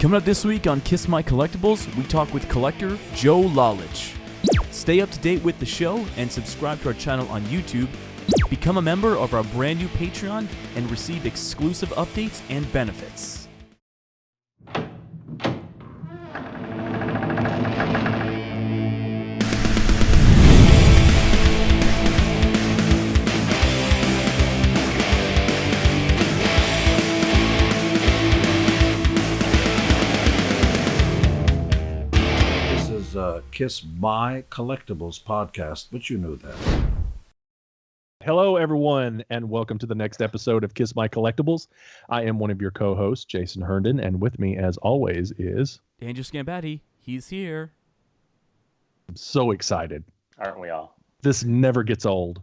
Coming up this week on Kiss My Collectibles, we talk with Kollector Joe Lalich. Stay up to date with the show and subscribe to our channel on YouTube. Become a member of our brand new Patreon and receive exclusive updates and benefits. Kiss My Collectibles podcast, but you knew that. Hello, everyone, and welcome to the next episode of Kiss My Collectibles. I am one of your co-hosts, Jason Herndon, and with me, as always, is... Andrew Scambatti. He's here. I'm so excited. Aren't we all? This never gets old.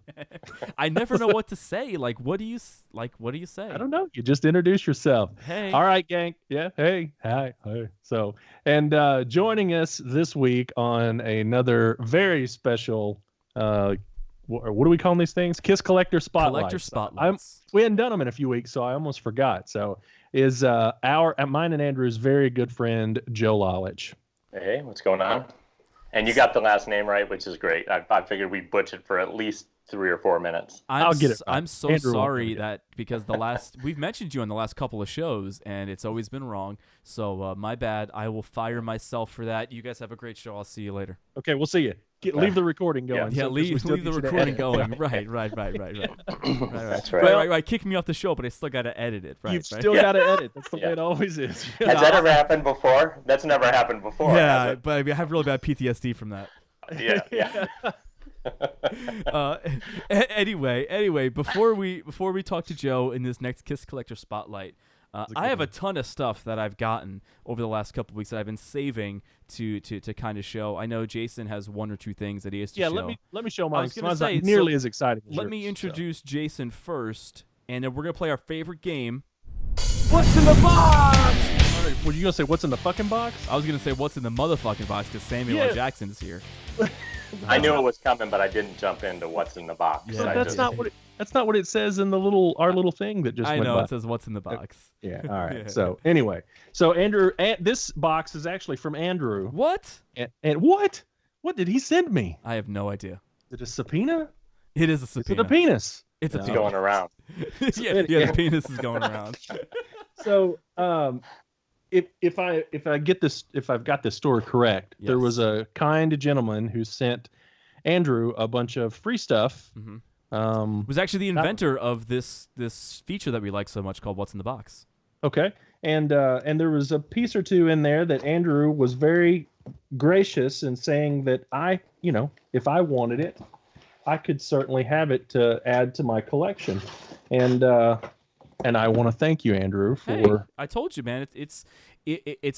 I never know what to say. What do you say? I don't know. You just introduce yourself. Hey. All right, gang. Yeah. Hey. Hi. Hey. So, and joining us this week on another very special, what do we call these things? Kiss Collector Spotlight. Collector Spotlights. We hadn't done them in a few weeks, so I almost forgot. So, is mine and Andrew's very good friend, Joe Lalich. Hey, what's going on? And you got the last name right, which is great. I figured we butchered for at least 3 or 4 minutes. I'll get it. I'm so Andrew sorry that because we've mentioned you on the last couple of shows and it's always been wrong. So my bad. I will fire myself for that. You guys have a great show. I'll see you later. Okay, we'll see you. Leave the recording going. Yeah, leave the recording going. Right. That's right. Right. Kick me off the show, but I still got to edit it. Right. You've still got to edit. That's the way it always is. Has that ever happened before? That's never happened before. Yeah, but I have really bad PTSD from that. Yeah. Anyway, before we talk to Joe in this next Kiss Collector Spotlight, I have a ton of stuff that I've gotten over the last couple of weeks that I've been saving to kind of show. I know Jason has 1 or 2 things that he has to show. Yeah, let me show mine. It's not nearly as exciting as Let yours, me introduce Jason first, and then we're going to play our favorite game. What's in the box? Were you going to say what's in the fucking box? I was going to say what's in the motherfucking box because Samuel L. Jackson is here. I knew it was coming, but I didn't jump into what's in the box. Yeah, that's not what it says in our little thing that just I went know by. It says what's in the box. Yeah, all right. Yeah. So anyway, Andrew, this box is actually from Andrew. What? And what? What did he send me? I have no idea. Is it a subpoena? It is a subpoena. It's a penis. It's a penis. Going around. yeah, the penis is going around. So, if I've got this story correct, yes. There was a kind gentleman who sent Andrew a bunch of free stuff. Mm-hmm. Was actually the inventor of this feature that we like so much called What's in the Box. Okay, and there was a piece or two in there that Andrew was very gracious in saying that if I wanted it, I could certainly have it to add to my collection, and I want to thank you, Andrew, for. Hey, I told you, man. It's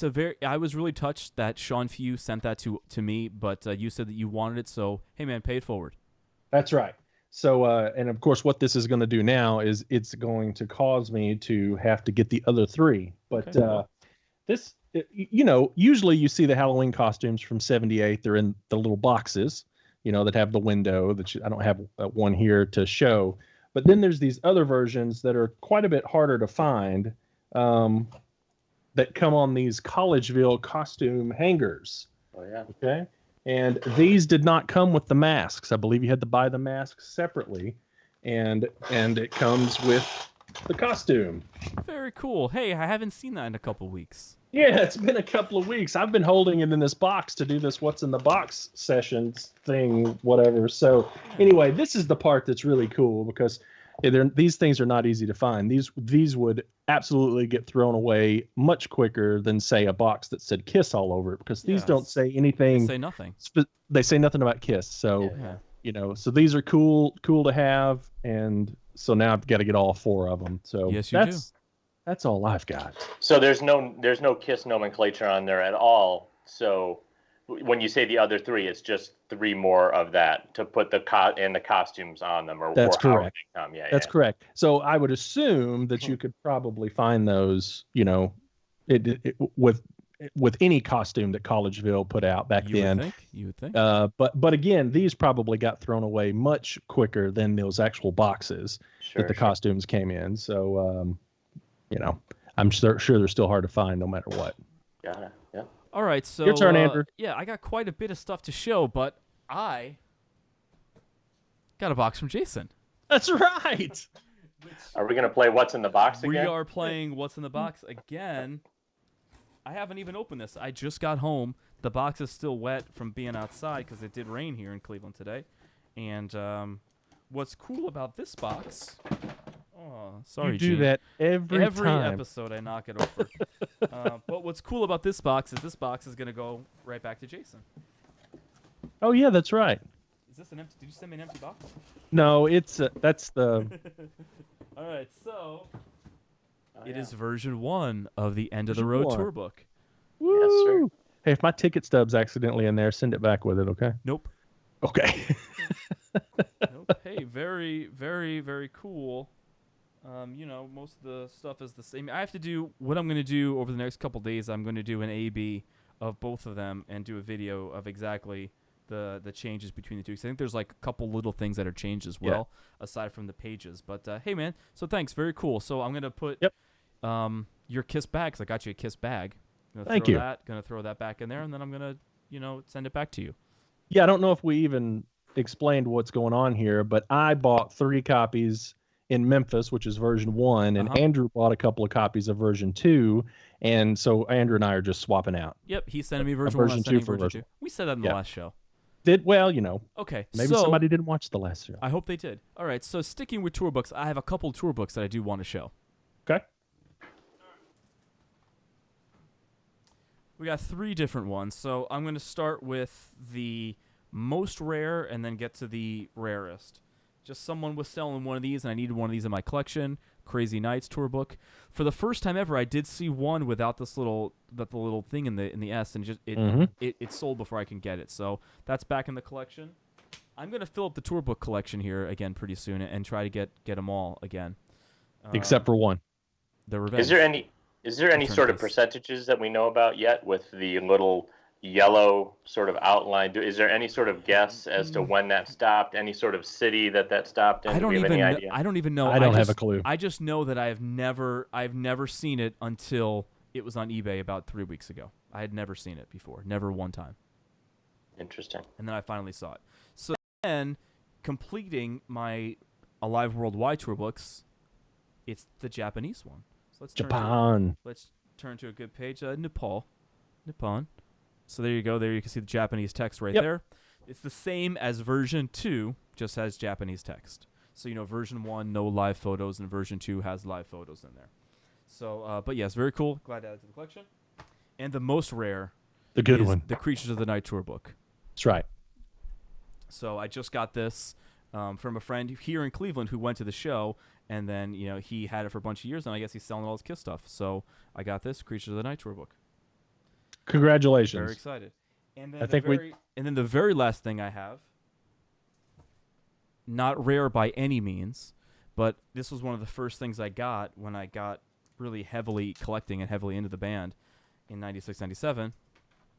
a very. I was really touched that Sean Few sent that to me, but you said that you wanted it, so hey, man, pay it forward. That's right. So, and of course, what this is going to do now is it's going to cause me to have to get the other 3. But this, usually you see the Halloween costumes from '78. They're in the little boxes, that have the window. I don't have one here to show. But then there's these other versions that are quite a bit harder to find that come on these Collegeville costume hangers. Oh, yeah. Okay. And these did not come with the masks. I believe you had to buy the masks separately. And it comes with the costume. Very cool. Hey, I haven't seen that in a couple weeks. Yeah, it's been a couple of weeks. I've been holding it in this box to do this What's in the Box sessions thing, whatever. So anyway, this is the part that's really cool because these things are not easy to find. These would absolutely get thrown away much quicker than, say, a box that said Kiss all over it because these don't say anything. They say nothing. They say nothing about Kiss. So, so these are cool to have. And so now I've got to get all 4 of them. So yes, you do. That's all I've got. So there's no Kiss nomenclature on there at all. So when you say the other 3, it's just 3 more of that to put the costumes on them, or that's correct. Yeah, that's correct. So I would assume that you could probably find those, with any costume that Collegeville put out back then. You would think. But again, these probably got thrown away much quicker than those actual boxes that the costumes came in. So, I'm sure they're still hard to find no matter what. Got it. Yeah. All right, so Your turn, Andrew. Yeah, I got quite a bit of stuff to show, but I got a box from Jason. That's right. Are we gonna play What's in the Box again? We are playing What's in the Box again. I haven't even opened this. I just got home. The box is still wet from being outside because it did rain here in Cleveland today. And what's cool about this box... Oh, sorry, You do Gene. that every time. Episode I knock it over. But what's cool about this box is going to go right back to Jason. Oh yeah, that's right. Is this an empty? Did you send me an empty box? No, it's that's the. All right, so it yeah. is version 1 of the End of the Version Road 1. tour book. Woo! Yes, sir. Hey, if my ticket stub's accidentally in there, send it back with it, okay? Nope. Okay. Nope. Hey, very, very, very cool. Most of the stuff is the same. I have to do what I'm going to do over the next couple days. I'm going to do an A/B of both of them and do a video of exactly the changes between the two. 'Cause I think there's like a couple little things that are changed as well, aside from the pages. But hey, man. So thanks. Very cool. So I'm going to put your Kiss bag, 'cause I got you a Kiss bag. Thank you. Gonna throw that back in there, and then I'm gonna, send it back to you. Yeah, I don't know if we even explained what's going on here, but I bought 3 copies in Memphis, which is version 1, and Andrew bought a couple of copies of version 2, and so Andrew and I are just swapping out. Yep, he's sending me version 1, I'm sending version 2. We said that in the last show. Okay, maybe so, somebody didn't watch the last show. I hope they did. All right, so sticking with tour books, I have a couple of tour books that I do want to show. Okay. We got 3 different ones, so I'm going to start with the most rare and then get to the rarest. Just someone was selling one of these, and I needed one of these in my collection. Crazy Nights tour book. For the first time ever, I did see one without the little thing in the S, and it sold before I can get it. So that's back in the collection. I'm gonna fill up the tour book collection here again pretty soon and try to get them all again. Except for one. The Revenge. Is there any sort of percentages that we know about yet with the little yellow sort of outline? Is there any sort of guess as to when that stopped? Any sort of city that stopped in? I don't even know. I don't have a clue. I just know that I've never seen it until it was on eBay about 3 weeks ago. I had never seen it before, never one time. Interesting. And then I finally saw it. So then, completing my Alive Worldwide tour books, it's the Japanese one. So let's turn to a good page. Nippon. So there you go. There you can see the Japanese text right there. It's the same as version 2, just has Japanese text. So, version 1, no live photos, and version 2 has live photos in there. So, but yes, very cool. Glad to add it to the collection. And the most rare The good is one. the Creatures of the Night tour book. That's right. So I just got this from a friend here in Cleveland who went to the show, and then, he had it for a bunch of years, and I guess he's selling all his Kiss stuff. So I got this Creatures of the Night tour book. Congratulations. Very excited. And then and then the very last thing I have, not rare by any means, but this was one of the first things I got when I got really heavily collecting and heavily into the band in 96, 97,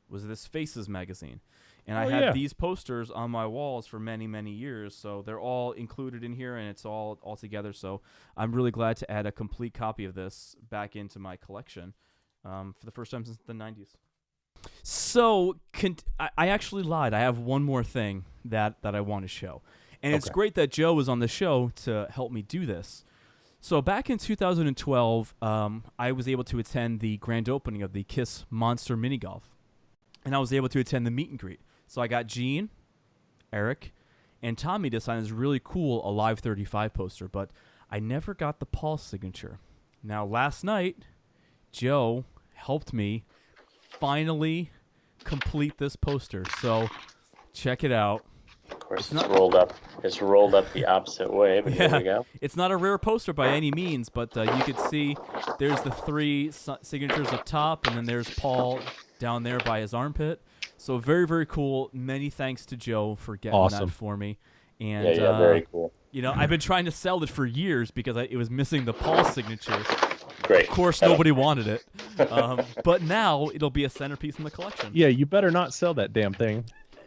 was this Faces magazine. And I had these posters on my walls for many, many years, so they're all included in here, and it's all together. So I'm really glad to add a complete copy of this back into my collection for the first time since the 90s. So I actually lied. I have one more thing that I want to show. And it's great that Joe was on the show to help me do this. So back in 2012, I was able to attend the grand opening of the Kiss Monster Mini Golf. And I was able to attend the meet and greet. So I got Gene, Eric, and Tommy to sign this really cool Alive 35 poster. But I never got the Paul signature. Now, last night, Joe helped me finally complete this poster. So check it out. Of course, it's rolled up. It's rolled up the opposite way, but here we go. It's not a rare poster by any means, but you could see there's the 3 signatures up top, and then there's Paul down there by his armpit. So very, very cool. Many thanks to Joe for getting that for me. And very cool. I've been trying to sell it for years because it was missing the Paul signature. Great. Of course, nobody wanted it, but now it'll be a centerpiece in the collection. Yeah, you better not sell that damn thing.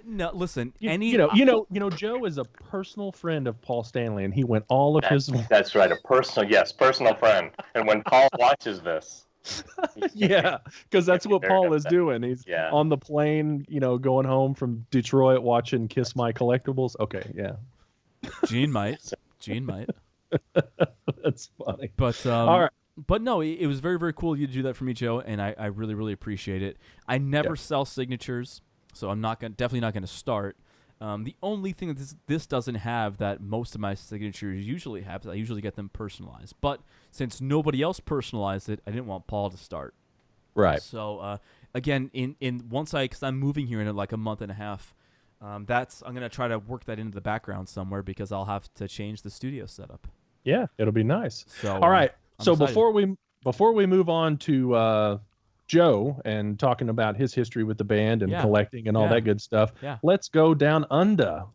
No, listen. Joe is a personal friend of Paul Stanley, and he went all of his. That's right, personal friend. And when Paul watches this, Yeah, because that's what Very Paul is upset. doing. He's Yeah. on the plane, going home from Detroit, watching Kiss My Collectibles. Okay, yeah, Gene might. that's funny. But All right. but no, it was very, very cool of you to do that for me, Joe, and I really, really appreciate it. I never sell signatures, so I'm definitely not gonna start. The only thing that this doesn't have that most of my signatures usually have is I usually get them personalized. But since nobody else personalized it, I didn't want Paul to start. Right. So again, because I'm moving here in like a month and a half, I'm gonna try to work that into the background somewhere because I'll have to change the studio setup. Yeah, it'll be nice. So all right. I'm So excited. before we move on to Joe and talking about his history with the band and collecting and all that good stuff, let's go down under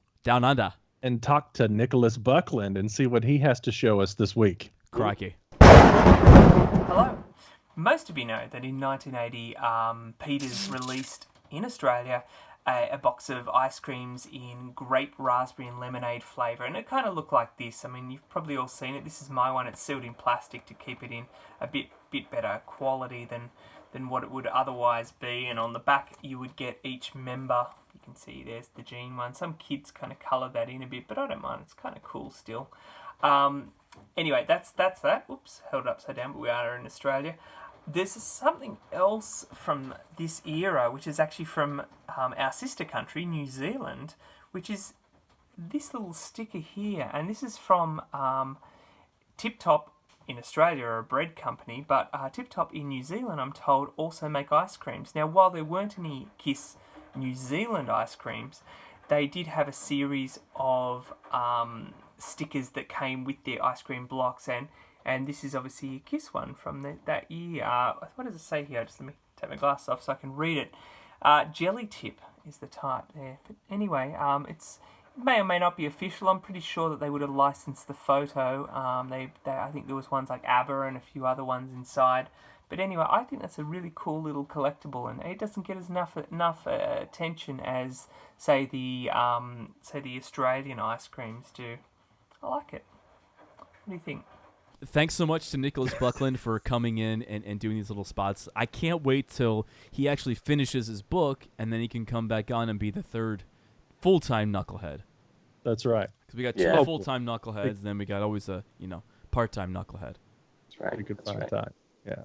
and talk to Nicholas Buckland and see what he has to show us this week. Crikey. Hello. Most of you know that in 1980, Peters released in Australia a box of ice creams in grape, raspberry and lemonade flavour, and it kind of looked like this. I mean, you've probably all seen it. This is my one. It's sealed in plastic to keep it in a bit better quality than what it would otherwise be, and on the back you would get each member. You can see there's the Gene one. Some kids kind of colour that in a bit, but I don't mind. It's kind of cool still. Anyway, that's that. Oops, held it upside down, but we are in Australia. There's something else from this era, which is actually from our sister country, New Zealand, which is this little sticker here. And this is from Tip Top in Australia, a bread company, but Tip Top in New Zealand, I'm told, also make ice creams. Now, while there weren't any Kiss New Zealand ice creams, they did have a series of stickers that came with their ice cream blocks, and this is obviously a Kiss one from that year. What does it say here? Just let me take my glasses off so I can read it. Jelly Tip is the type there. But anyway, it may or may not be official. I'm pretty sure that they would have licensed the photo. I think there was ones like ABBA and a few other ones inside. But anyway, I think that's a really cool little collectible, and it doesn't get enough attention as say the Australian ice creams do. I like it. What do you think? Thanks so much to Nicholas Buckland for coming in and doing these little spots. I can't wait till he actually finishes his book, and then he can come back on and be the third full-time knucklehead. That's right. Because we got two full-time knuckleheads, and then we got always a part-time knucklehead. That's right. We could find time. Yeah.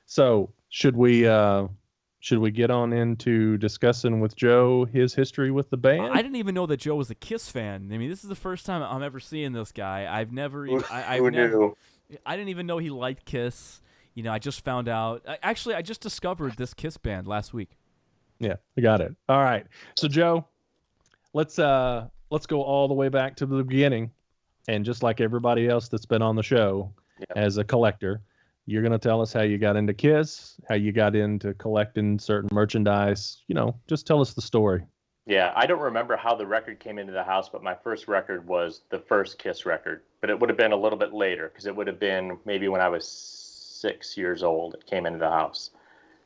So should we get on into discussing with Joe his history with the band? I didn't even know that Joe was a Kiss fan. I mean, this is the first time I'm ever seeing this guy. I've never. Who knew? I didn't even know he liked Kiss. I just found out. Actually, I just discovered this Kiss band last week. Yeah, I got it. All right. So Joe, let's go all the way back to the beginning, and just like everybody else that's been on the show as a collector, you're going to tell us how you got into Kiss, how you got into collecting certain merchandise. Just tell us the story. Yeah, I don't remember how the record came into the house, but my first record was the first Kiss record. But it would have been a little bit later, because it would have been maybe when I was 6 years old, it came into the house.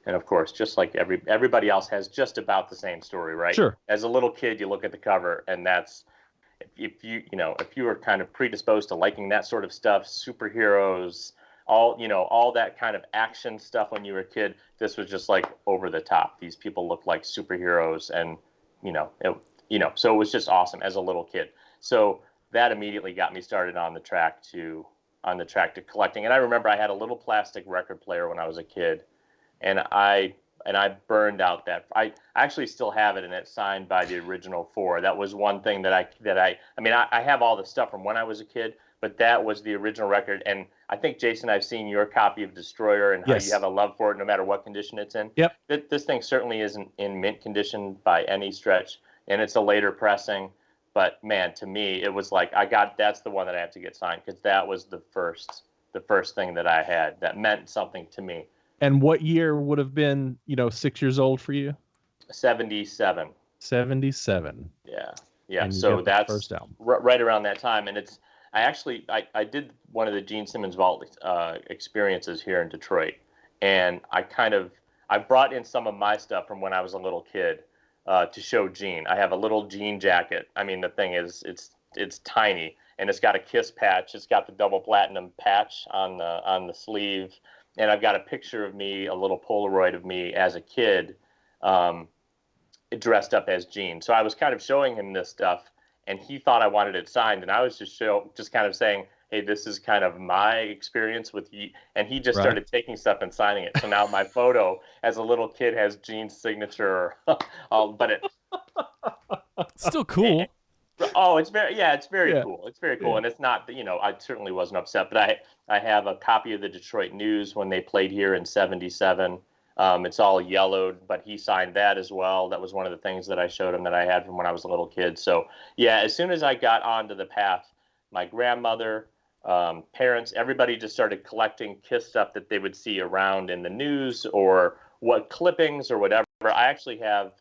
And of course, just like everybody else has just about the same story, right? Sure. As a little kid, you look at the cover, and that's if you were kind of predisposed to liking that sort of stuff, superheroes, all that kind of action stuff when you were a kid, this was just like over the top. These people looked like superheroes, and so it was just awesome as a little kid. So that immediately got me started on the track to collecting. And I remember I had a little plastic record player when I was a kid, and I burned out that. I actually still have it, and it's signed by the original four. That was one thing that I have all the stuff from when I was a kid, but that was the original record. And I think, Jason, I've seen your copy of Destroyer and how you have a love for it no matter what condition it's in. Yep. This thing certainly isn't in mint condition by any stretch, and it's a later pressing. But man, to me, it was like that's the one that I have to get signed, because that was the first thing that I had that meant something to me. And what year would have been, 6 years old for you? 77. 77. Yeah. And so that's first album. Right around that time, and I did one of the Gene Simmons vault experiences here in Detroit, and I brought in some of my stuff from when I was a little kid to show Gene. I have a little Gene jacket. I mean, the thing is, it's tiny, and it's got a Kiss patch. It's got the double platinum patch on the sleeve, and I've got a picture of me, a little Polaroid of me as a kid, dressed up as Gene. So I was kind of showing him this stuff, and he thought I wanted it signed, and I was just kind of saying, hey, this is kind of my experience with you. And he just started taking stuff and signing it. So now my photo as a little kid has Gene's signature. But it still cool. It's very cool. It's very cool. And it's not, I certainly wasn't upset, but I have a copy of the Detroit News when they played here in '77. It's all yellowed, but he signed that as well. That was one of the things that I showed him that I had from when I was a little kid. So yeah, as soon as I got onto the path, my grandmother, parents, everybody just started collecting KISS stuff that they would see around in the news or what clippings or whatever. I actually have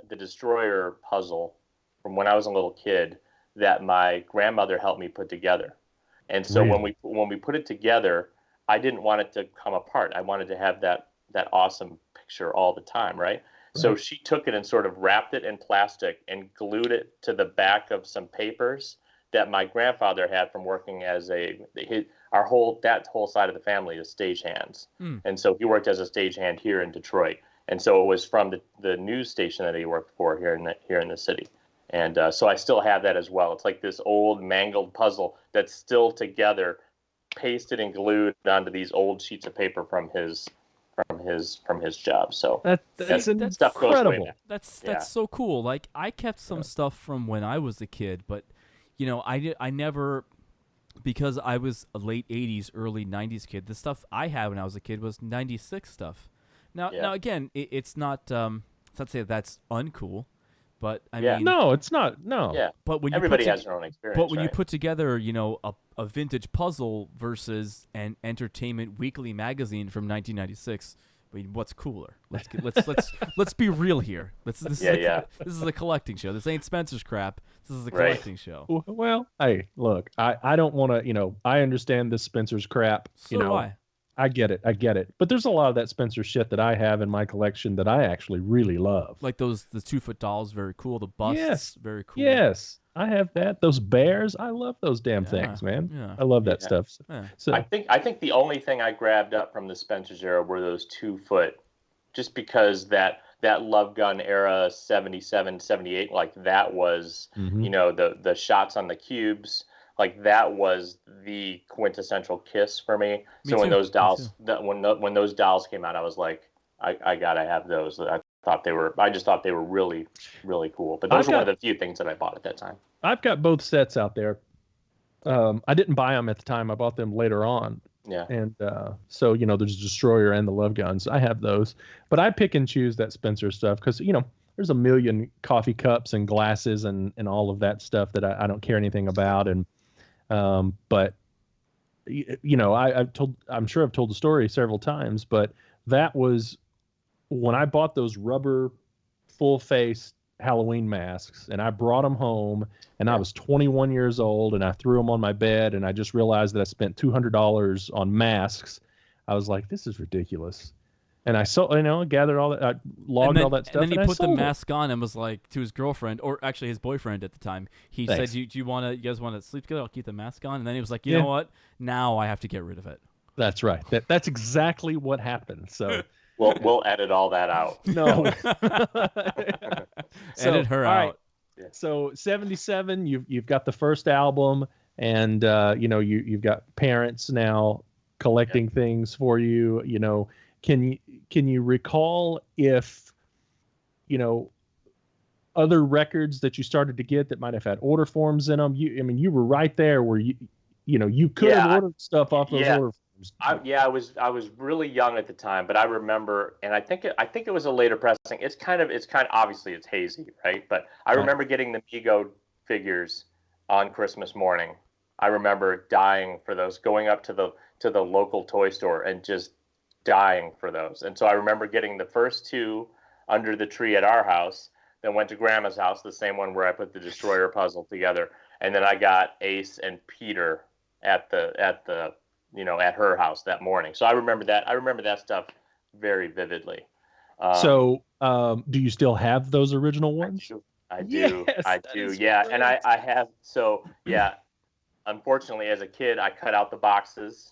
the Destroyer puzzle from when I was a little kid that my grandmother helped me put together. And so when we put it together, I didn't want it to come apart. I wanted to have that awesome picture all the time, right? So she took it and sort of wrapped it in plastic and glued it to the back of some papers that my grandfather had from working as that whole side of the family is stagehands. And so he worked as a stagehand here in Detroit. And so it was from the news station that he worked for here in the city. And so I still have that as well. It's like this old mangled puzzle that's still together, pasted and glued onto these old sheets of paper from his job. So that's stuff goes way back. That's so cool. Like I kept some stuff from when I was a kid, but I never, because I was a late 80s, early 90s kid. The stuff I had when I was a kid was 96 stuff. Now again, it's not to say that's uncool, but I mean, no, it's not. No. Yeah. But when everybody has their own experience. But when you put together, a vintage puzzle versus an Entertainment Weekly magazine from 1996, I mean, what's cooler? Let's be real here. This is a collecting show. This ain't Spencer's crap. This is a collecting show. Well, hey, look, I don't want to, I understand this Spencer's crap. So do I. I get it. But there's a lot of that Spencer shit that I have in my collection that I actually really love. Like the 2-foot dolls, very cool. The busts, very cool. Yes, I have that. Those bears, I love those damn things, man. Yeah. I love that stuff. Yeah. So I think the only thing I grabbed up from the Spencer's era were those 2-foot, just because that Love Gun era 77, 78, like that was, the shots on the cubes. Like that was the quintessential KISS for me. So when those dolls, when those dolls came out, I was like, I gotta have those. I just thought they were really, really cool. But those were one of the few things that I bought at that time. I've got both sets out there. I didn't buy them at the time. I bought them later on. Yeah. And so there's Destroyer and the Love Guns. I have those, but I pick and choose that Spencer stuff because there's a million coffee cups and glasses and all of that stuff that I don't care anything about. And but I'm sure I've told the story several times, but that was when I bought those rubber full face Halloween masks and I brought them home and I was 21 years old and I threw them on my bed and I just realized that I spent $200 on masks. I was like, this is ridiculous. And I gathered all that, I logged all that stuff. And then he put the mask on and was like to his girlfriend, or actually his boyfriend at the time. He said, "Do you guys want to sleep together? I'll keep the mask on." And then he was like, "You know what? Now I have to get rid of it." That's right. That's exactly what happened. So we'll edit all that out. No, edit her out. Right. Yeah. So 77, you've got the first album, and you've got parents now collecting things for you. Can you recall if, other records that you started to get that might have had order forms in them? You were right there where you could have ordered stuff off those order forms. I was really young at the time, but I remember, and I think it was a later pressing. It's kind of obviously it's hazy, right? But I remember getting the Mego figures on Christmas morning. I remember dying for those, going up to the local toy store and just dying for those. And so I remember getting the first two under the tree at our house, then went to Grandma's house, the same one where I put the Destroyer puzzle together, and then I got Ace and Peter at her house that morning. So I remember that stuff very vividly. Do you still have those original ones? I do. Yes, I do. Yeah. And I have, unfortunately as a kid, I cut out the boxes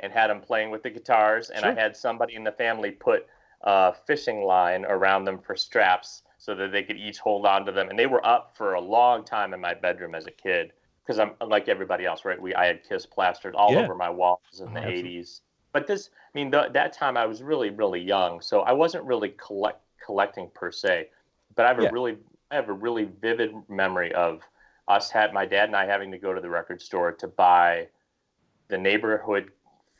and had them playing with the guitars, and I had somebody in the family put a fishing line around them for straps so that they could each hold on to them. And they were up for a long time in my bedroom as a kid because I'm like everybody else, right? I had Kiss plastered all over my walls in the 80s. But that time I was really, really young, so I wasn't really collecting per se. But I have a really vivid memory of my dad and I having to go to the record store to buy the neighborhood,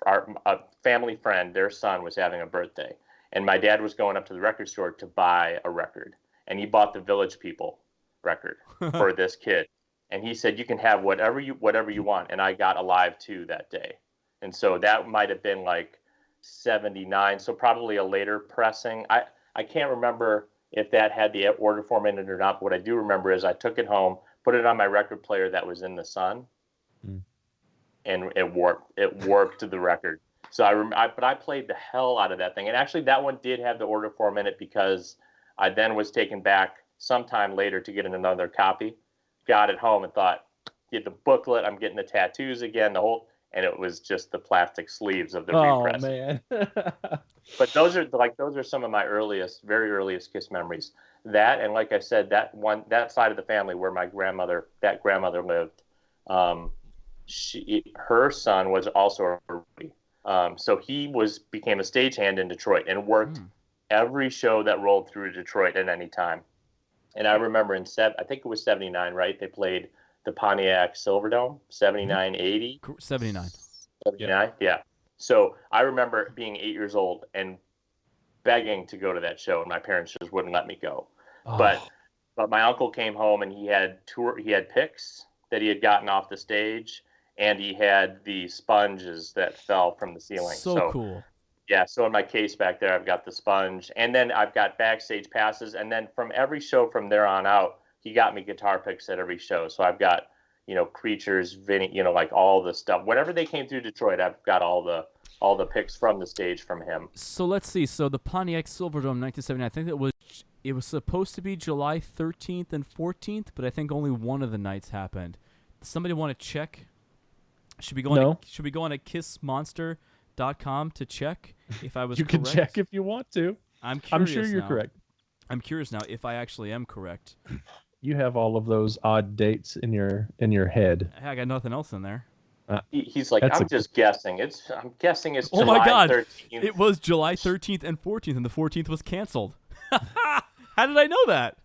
a family friend, their son was having a birthday. And my dad was going up to the record store to buy a record. And he bought the Village People record for this kid. And he said, you can have whatever you want. And I got Alive 2 that day. And so that might have been like 79. So probably a later pressing. I can't remember if that had the order form in it or not. But what I do remember is I took it home, put it on my record player that was in the sun. And it warped the record. So I played the hell out of that thing. And actually that one did have the order form in it because I then was taken back sometime later to get another copy. Got it home and thought, get the booklet, I'm getting the tattoos again, and it was just the plastic sleeves of the repress. Oh man. But those are some of my very earliest Kiss memories. That, and like I said, that side of the family where my grandmother lived, her son was also a roadie. So he became a stagehand in Detroit and worked every show that rolled through Detroit at any time. And I remember I think it was 79, right? They played the Pontiac Silverdome, 79, 80. 79. 79, yeah. So I remember being 8 years old and begging to go to that show, and my parents just wouldn't let me go. Oh. But my uncle came home and he had picks that he had gotten off the stage, and he had the sponges that fell from the ceiling. So cool. Yeah, so in my case back there, I've got the sponge, and then I've got backstage passes, and then from every show from there on out, he got me guitar picks at every show. So I've got, Creatures, Vinny, like all the stuff. Whenever they came through Detroit, I've got all the picks from the stage from him. So let's see. So the Pontiac Silverdome, 1979. I think it was supposed to be July 13th and 14th, but I think only one of the nights happened. Does somebody want to check? Should we go on to kissmonster.com to check if I was correct? You can check if you want to. I'm sure you're correct. I'm curious now if I actually am correct. You have all of those odd dates in your head. Hey, I got nothing else in there. He's like, I'm just guessing. I'm guessing it's oh July my God. 13th. It was July 13th and 14th, and the 14th was canceled. How did I know that?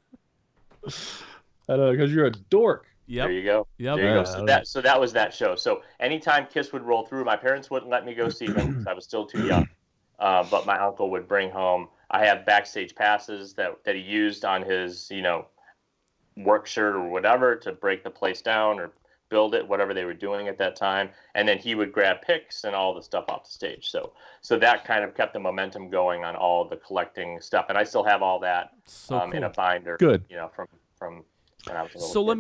I know, because you're a dork. Yep. There you go. Yep. There you go. So that was that show. So anytime Kiss would roll through, my parents wouldn't let me go see them because I was still too young. But my uncle would bring home. I have backstage passes that he used on his, work shirt or whatever to break the place down or build it, whatever they were doing at that time. And then he would grab picks and all the stuff off the stage. So that kind of kept the momentum going on all the collecting stuff. And I still have all that cool. In a binder. Good. From when I was a little So kid. let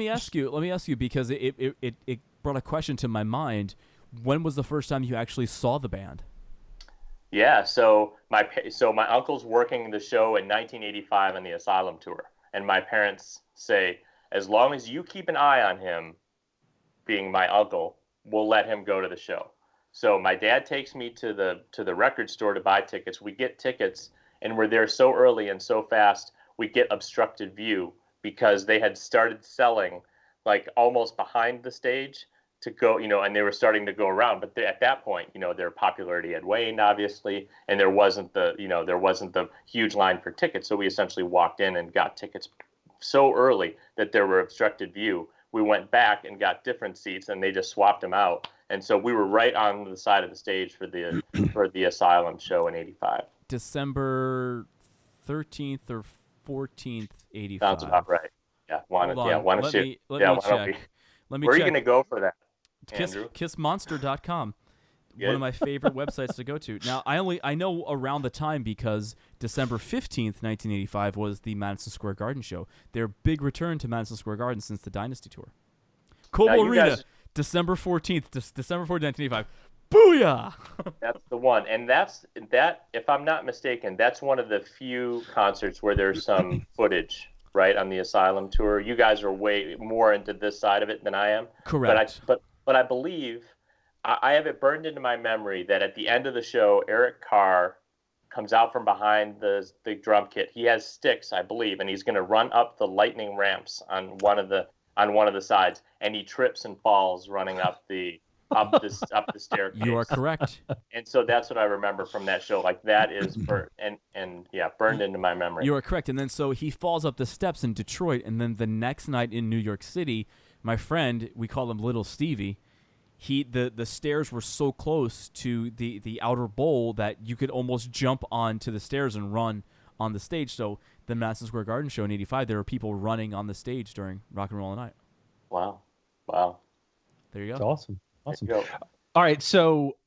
me ask you because it brought a question to my mind. When was the first time you actually saw the band? Yeah, so my uncle's working the show in 1985 on the Asylum tour, and my parents say, as long as you keep an eye on him, being my uncle, we'll let him go to the show. So my dad takes me to the record store to buy tickets. We get tickets, and we're there so early and so fast, we get obstructed view because they had started selling like almost behind the stage to go, and they were starting to go around. But at that point, their popularity had waned, obviously, and there wasn't the huge line for tickets. So we essentially walked in and got tickets so early that there were obstructed view. We went back and got different seats, and they just swapped them out. And so we were right on the side of the stage for the Asylum show in '85. December 13th or 14th, 85. Sounds about right. Yeah. Let me check. Where are you going to go for that? Kissmonster.com. One of my favorite websites to go to. Now, I know around the time because December 15th, 1985 was the Madison Square Garden show. Their big return to Madison Square Garden since the Dynasty Tour. Cobo Arena, December 14th, December 14th, 1985. Booyah! That's the one. And that, if I'm not mistaken, that's one of the few concerts where there's some footage, right, on the Asylum tour. You guys are way more into this side of it than I am. Correct. But I believe I have it burned into my memory that at the end of the show, Eric Carr comes out from behind the drum kit. He has sticks, I believe, and he's going to run up the lightning ramps on one of the sides, and he trips and falls running up the staircase. You are correct. And so that's what I remember from that show. Like that is burned into my memory. You are correct. And then so he falls up the steps in Detroit, and then the next night in New York City, my friend, we call him Little Stevie, the stairs were so close to the outer bowl that you could almost jump onto the stairs and run on the stage. So the Madison Square Garden show in '85, there were people running on the stage during Rock and Roll Night. Wow. There you go. That's awesome. Awesome. There you go. All right, so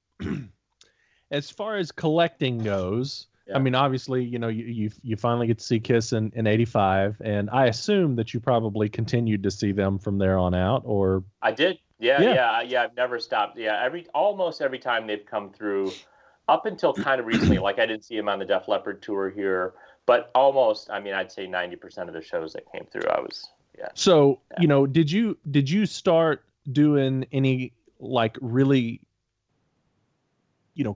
as far as collecting goes, Yeah. I mean, obviously, you finally get to see Kiss in '85, and I assume that you probably continued to see them from there on out, or I did. Yeah. I've never stopped. Yeah, almost every time they've come through, up until kind of recently. Like I didn't see them on the Def Leppard tour here, but almost. I mean, I'd say 90% of the shows that came through, I was. Yeah. So did you start doing any like really,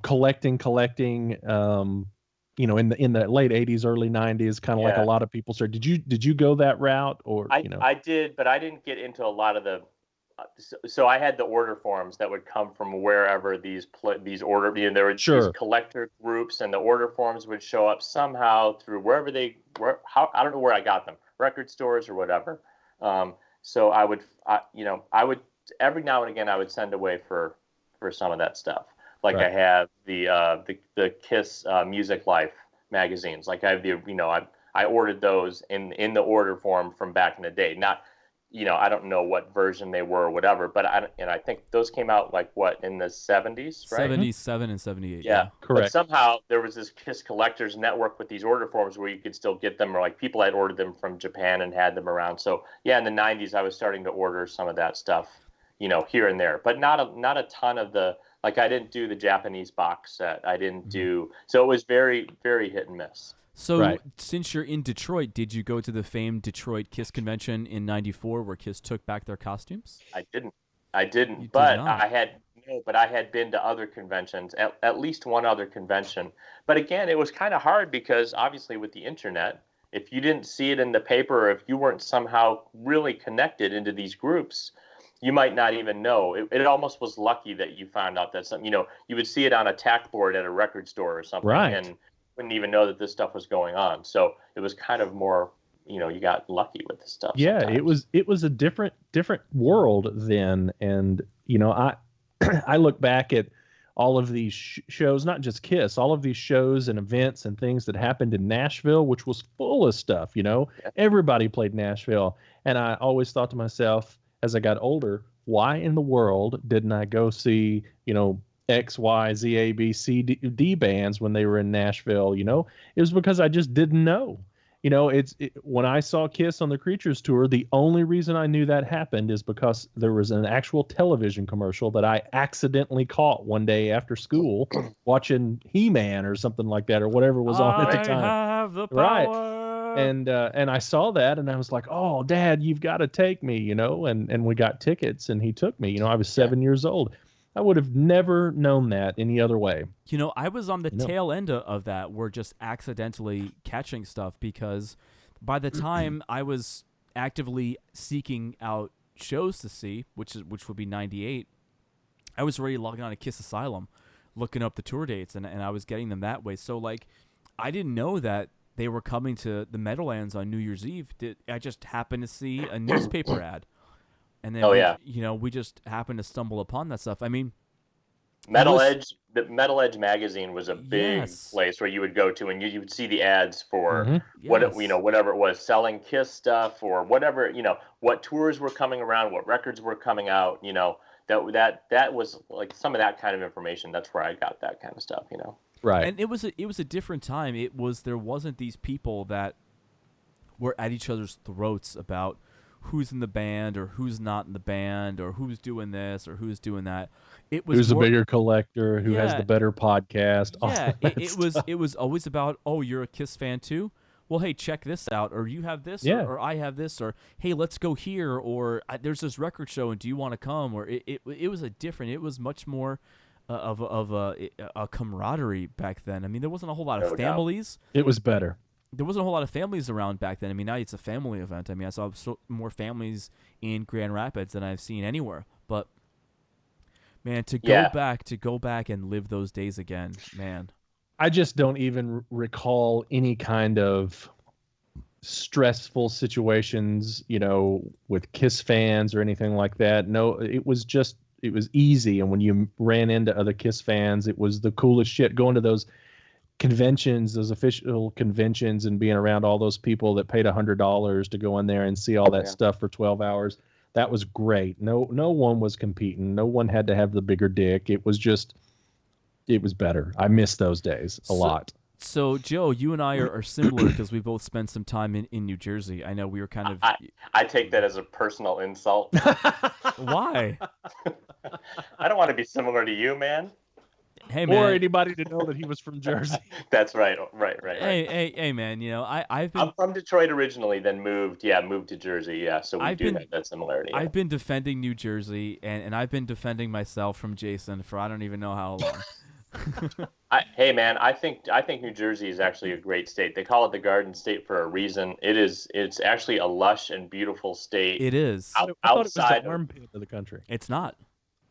collecting, in the late '80s, early '90s, kind of like a lot of people started. Did you go that route, or I did, but I didn't get into a lot of the. So I had the order forms that would come from wherever these order. There were these collector groups, and the order forms would show up somehow through wherever I don't know where I got them, record stores or whatever. So I would every now and again I would send away for some of that stuff. Like I have the Kiss Music Life magazines. Like I have I ordered those in the order form from back in the day. Not, I don't know what version they were or whatever, but I think those came out like what in the 70s, right? 77 and 78. Yeah, correct. But somehow there was this Kiss Collectors network with these order forms where you could still get them, or like people had ordered them from Japan and had them around. So yeah, in the 90s I was starting to order some of that stuff, here and there, but not a ton of the. Like I didn't do the Japanese box set. I didn't do, so it was very, very hit and miss. So since you're in Detroit, did you go to the famed Detroit Kiss convention in '94 where Kiss took back their costumes? I didn't, but I had been to other conventions, at least one other convention. But again, it was kind of hard because obviously with the internet, if you didn't see it in the paper, or if you weren't somehow really connected into these groups, you might not even know. It almost was lucky that you found out that something, you would see it on a tack board at a record store or something, and wouldn't even know that this stuff was going on. So it was kind of more, you got lucky with this stuff. Yeah, sometimes. it was a different world then, and I look back at all of these shows, not just Kiss, all of these shows and events and things that happened in Nashville, which was full of stuff. Everybody played Nashville, and I always thought to myself, as I got older, why in the world didn't I go see, X, Y, Z, A, B, C, D bands when they were in Nashville? It was because I just didn't know. When I saw Kiss on the Creatures tour, the only reason I knew that happened is because there was an actual television commercial that I accidentally caught one day after school watching He-Man or something like that, or whatever was on at the time. I have the power. Right. And I saw that, and I was like, "Oh, Dad, you've got to take me," and we got tickets, and he took me. I was 7 years old. I would have never known that any other way. I was on the tail end of that. We're just accidentally catching stuff, because by the time I was actively seeking out shows to see, which would be '98, I was already logging on to Kiss Asylum, looking up the tour dates, and I was getting them that way. So like, I didn't know that they were coming to the Meadowlands on New Year's Eve. I just happened to see a newspaper ad, and then we just happened to stumble upon that stuff. I mean, the Metal Edge magazine was a big place where you would go to, and you would see the ads for whatever it was, selling Kiss stuff, or whatever, what tours were coming around, what records were coming out. That was like some of that kind of information. That's where I got that kind of stuff. Right. And it was a different time. There wasn't these people that were at each other's throats about who's in the band or who's not in the band, or who's doing this or who's doing that. It was who's a bigger collector, who has the better podcast. Yeah, it was always about, oh, you're a Kiss fan too? well, hey, check this out, or you have this, Yeah. or I have this, or hey, let's go here, or there's this record show, and do you want to come? Or it was it was much more of a camaraderie back then. I mean, there wasn't a whole lot of No doubt. families. It was better. There wasn't a whole lot of families around back then. I mean, now it's a family event. I mean, I saw more families in Grand Rapids than I've seen anywhere. But man, to go back and live those days again, man. I just don't even recall any kind of stressful situations, with KISS fans or anything like that. No, it was easy. And when you ran into other KISS fans, it was the coolest shit going to those conventions, those official conventions, and being around all those people that paid $100 to go in there and see all that stuff for 12 hours. That was great. No one was competing. No one had to have the bigger dick. It was better. I miss those days a lot. So, Joe, you and I are similar because we both spent some time in New Jersey. I know we were kind of... I take that as a personal insult. Why? I don't want to be similar to you, man. Hey, man. Or anybody to know that he was from Jersey. That's right. Right. Hey, man. I'm from Detroit originally, then moved to Jersey. Yeah, so we do have that similarity. Yeah. I've been defending New Jersey, and I've been defending myself from Jason for I don't even know how long. Hey, man, I think New Jersey is actually a great state. They call it the Garden State for a reason. It's actually a lush and beautiful state. It is. I thought it was the armpit of the country. It's not.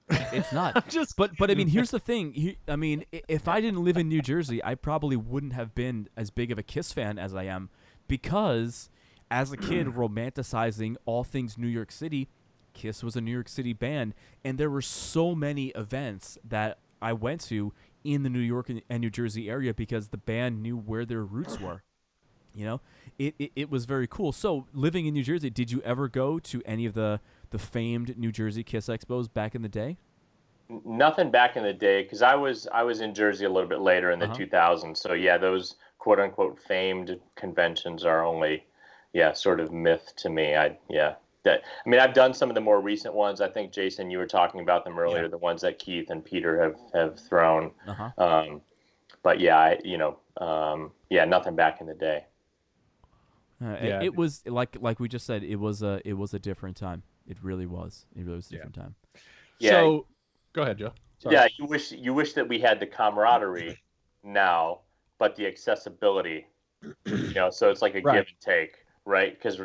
It's not. But I mean, here's the thing. I mean, if I didn't live in New Jersey, I probably wouldn't have been as big of a KISS fan as I am, because as a kid romanticizing all things New York City, KISS was a New York City band, and there were so many events that I went to in the New York and New Jersey area because the band knew where their roots were. It was very cool. So living in New Jersey, did you ever go to any of the famed New Jersey KISS Expos back in the day? Nothing back in the day, because I was in Jersey a little bit later in the 2000s. So yeah, those quote unquote famed conventions are only sort of myth to me. I've done some of the more recent ones. I think Jason, you were talking about them earlier, the ones that Keith and Peter have thrown. But nothing back in the day. It was like we just said. It was a different time. It really was. It really was a different time. Yeah. So, go ahead, Joe. Sorry. Yeah, you wish that we had the camaraderie now, but the accessibility. So it's like a give and take, right? Because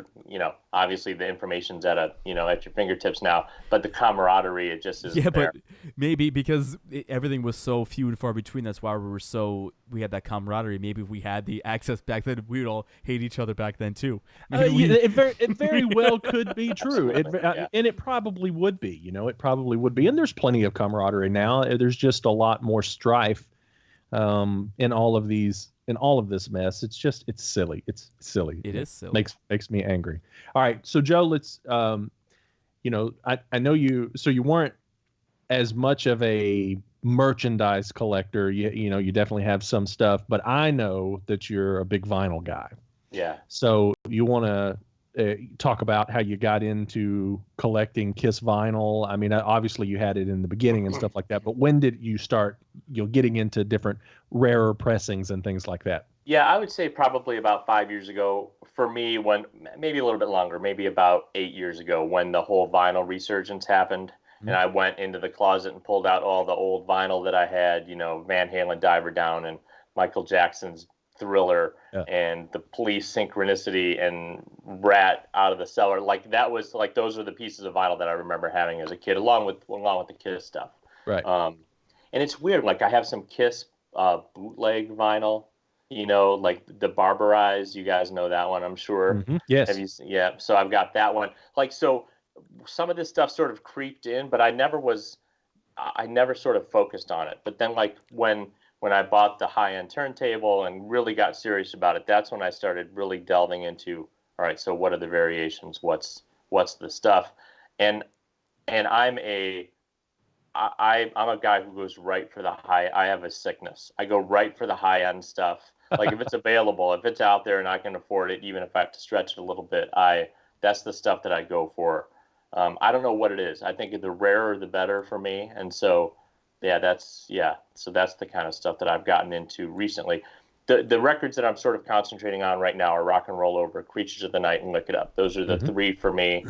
obviously the information's at your fingertips now, but the camaraderie, it just is. Yeah, there. But maybe because everything was so few and far between, that's why we had that camaraderie. Maybe if we had the access back then, we would all hate each other back then too. It very well could be true. And it probably would be. It probably would be. And there's plenty of camaraderie now. There's just a lot more strife in all of this mess. It's silly. It's silly. It is silly. Makes me angry. All right. So Joe, let's, I know you weren't as much of a merchandise collector. You definitely have some stuff, but I know that you're a big vinyl guy. Yeah. So you want to talk about how you got into collecting KISS vinyl? I mean, obviously you had it in the beginning and stuff like that, but when did you start, getting into different rarer pressings and things like that? Yeah, I would say probably about 5 years ago. For me, when maybe a little bit longer, maybe about 8 years ago, when the whole vinyl resurgence happened, and I went into the closet and pulled out all the old vinyl that I had, Van Halen Diver Down and Michael Jackson's Thriller and the Police Synchronicity and Rat Out of the Cellar. Like that was like those are the pieces of vinyl that I remember having as a kid, along with the KISS stuff. Right. And it's weird. Like I have some KISS bootleg vinyl. Like the Barbarize. You guys know that one, I'm sure. Mm-hmm. Yes. Have you? Yeah. So I've got that one. Like so, some of this stuff sort of creeped in, but I never sort of focused on it. But then like when I bought the high-end turntable and really got serious about it, that's when I started really delving into, all right, so what are the variations? What's the stuff? And I'm a guy who goes right for the high. I have a sickness. I go right for the high-end stuff. Like if it's available, if it's out there and I can afford it, even if I have to stretch it a little bit, that's the stuff that I go for. I don't know what it is. I think the rarer the better for me. And so, so that's the kind of stuff that I've gotten into recently. the records that I'm sort of concentrating on right now are Rock and Roll Over, Creatures of the Night, and Lick It Up. Those are the three for me.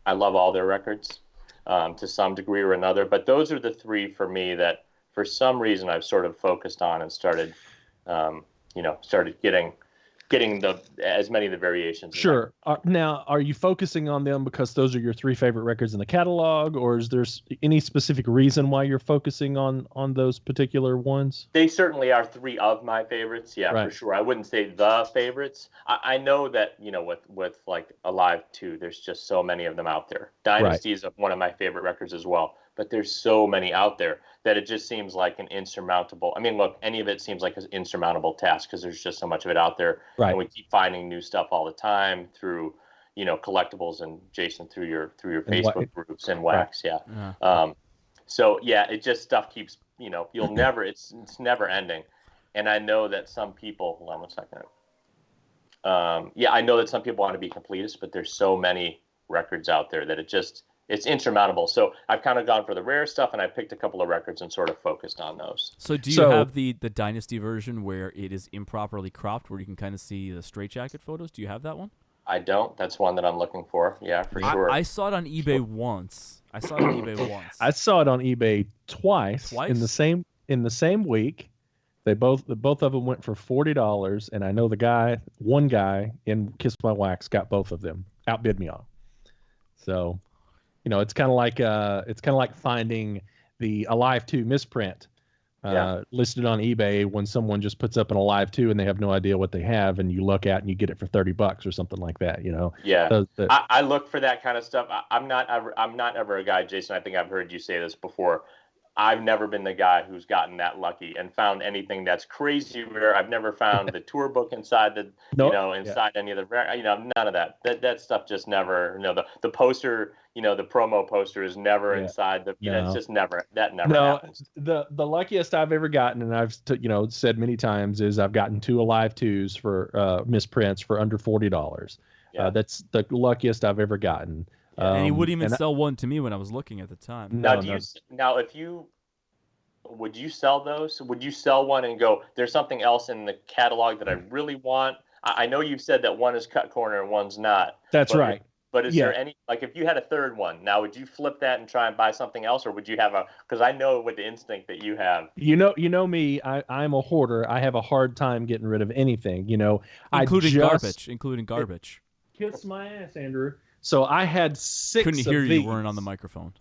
I love all their records to some degree or another, but those are the three for me that for some reason I've sort of focused on and started getting as many of the variations. Sure. Now, are you focusing on them because those are your three favorite records in the catalog, or is there any specific reason why you're focusing on those particular ones? They certainly are three of my favorites, Right. for sure. I wouldn't say the favorites. I know that, with like Alive 2, there's just so many of them out there. Dynasty is one of my favorite records as well, but there's so many out there that it just seems like an insurmountable. I mean, look, any of it seems like an insurmountable task because there's just so much of it out there. Right. And we keep finding new stuff all the time through, collectibles and Jason through your Facebook groups and Wax. Yeah. So yeah, it just stuff keeps, you'll never, it's never ending. And I know that some people, hold on one second. I know that some people want to be completists, but there's so many records out there that it's insurmountable. So I've kind of gone for the rare stuff, and I picked a couple of records and sort of focused on those. So do you have the Dynasty version where it is improperly cropped, where you can kind of see the straitjacket photos? Do you have that one? I don't. That's one that I'm looking for. Yeah, for sure. I saw it on eBay once. I saw it on eBay twice in the same week. They both of them went for $40, and I know one guy in Kiss My Wax got both of them, outbid me on. So, it's kind of like finding the Alive 2 misprint listed on eBay when someone just puts up an Alive 2 and they have no idea what they have, and you look at and you get it for $30 or something like that. Yeah. I look for that kind of stuff. I'm not ever a guy, Jason. I think I've heard you say this before. I've never been the guy who's gotten that lucky and found anything that's crazy rare. I've never found the tour book inside any of the none of that. That stuff just never. The poster, the promo poster is never inside the. It's just never happens. The luckiest I've ever gotten, and I've said many times, is I've gotten 2 Alive 2s for misprints for under $40. Yeah. That's the luckiest I've ever gotten. And he wouldn't even sell one to me when I was looking at the time. Would you sell those? Would you sell one and go, there's something else in the catalog that I really want? I know you've said that one is cut corner and one's not. That's right. But is there any, like if you had a third one, now would you flip that and try and buy something else, or would you have because I know with the instinct that you have. You know me, I'm a hoarder. I have a hard time getting rid of anything, Including garbage. Kiss my ass, Andrew. So I had 6 Couldn't hear of you these. weren't on the microphone.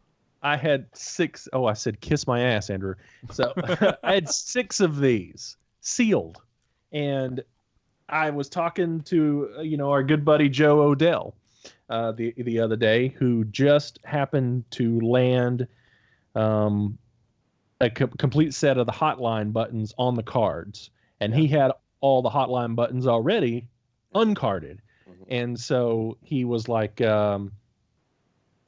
I had 6. Oh, I said kiss my ass, Andrew. So I had 6 of these sealed. And I was talking to, our good buddy Joe Odell the other day, who just happened to land a complete set of the Hotline buttons on the cards. And he had all the Hotline buttons already uncarded. And so he was like, I'm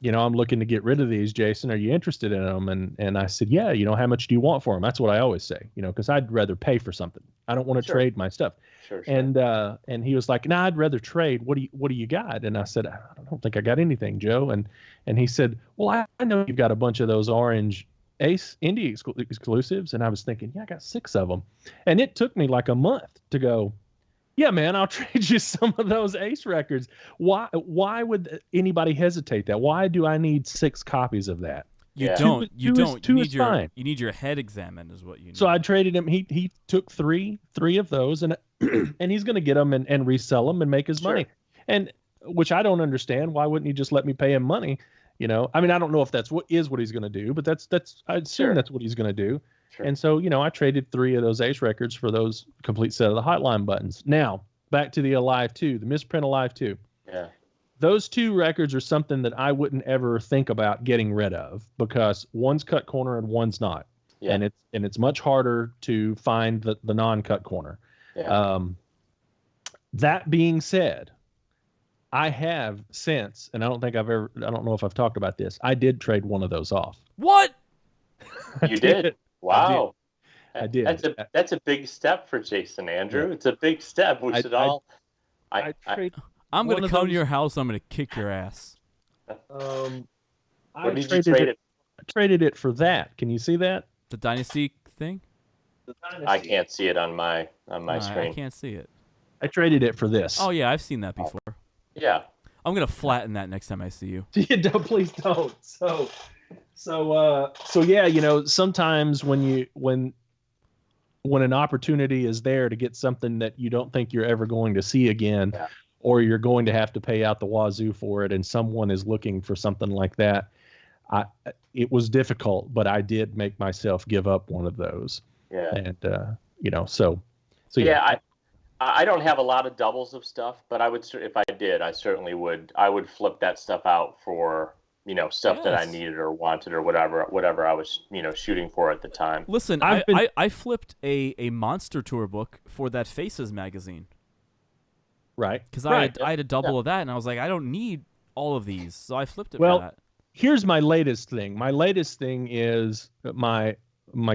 looking to get rid of these, Jason. Are you interested in them? And I said, yeah, how much do you want for them? That's what I always say, because I'd rather pay for something. I don't want to trade my stuff. Sure. And he was like, nah, I'd rather trade. What do you got? And I said, I don't think I got anything, Joe. And he said, well, I know you've got a bunch of those orange Ace Indie exclusives. And I was thinking, yeah, I got 6 of them. And it took me like a month to go, yeah, man, I'll trade you some of those Ace records. Why would anybody hesitate that? Why do I need 6 copies of that? You need your head examined is what you need. So I traded him. He took three of those, and and he's going to get them and resell them and make his money. And which I don't understand. Why wouldn't he just let me pay him money? I mean, I don't know if that's what he's going to do, but that's I assume that's what he's going to do. Sure. And so, I traded 3 of those Ace records for those complete set of the Hotline buttons. Now, back to the Alive 2, the misprint Alive 2. Yeah. Those 2 records are something that I wouldn't ever think about getting rid of because one's cut corner and one's not. Yeah. And it's much harder to find the non-cut corner. Yeah. That being said, I have since, and I don't know if I've talked about this, I did trade one of those off. What? You did? Wow. I did. That's a big step for Jason, Andrew. Yeah. It's a big step. We should all. I'm going to come to your house. I'm going to kick your ass. What did you trade it? I traded it for that. Can you see that? The Dynasty thing? I can't see it on my screen. I can't see it. I traded it for this. Oh yeah, I've seen that before. Yeah. I'm gonna flatten that next time I see you. Please don't. So yeah, sometimes when an opportunity is there to get something that you don't think you're ever going to see again, or you're going to have to pay out the wazoo for it, and someone is looking for something like that, it was difficult, but I did make myself give up one of those. Yeah. And so yeah. I don't have a lot of doubles of stuff, but I would, if I did, I certainly would. I would flip that stuff out for stuff that I needed or wanted or whatever I was shooting for at the time. Listen, I flipped a Monster Tour book for that Faces magazine. Right. Because I had a double of that, and I was like, I don't need all of these, so I flipped it for that. Here's my latest thing. My latest thing is my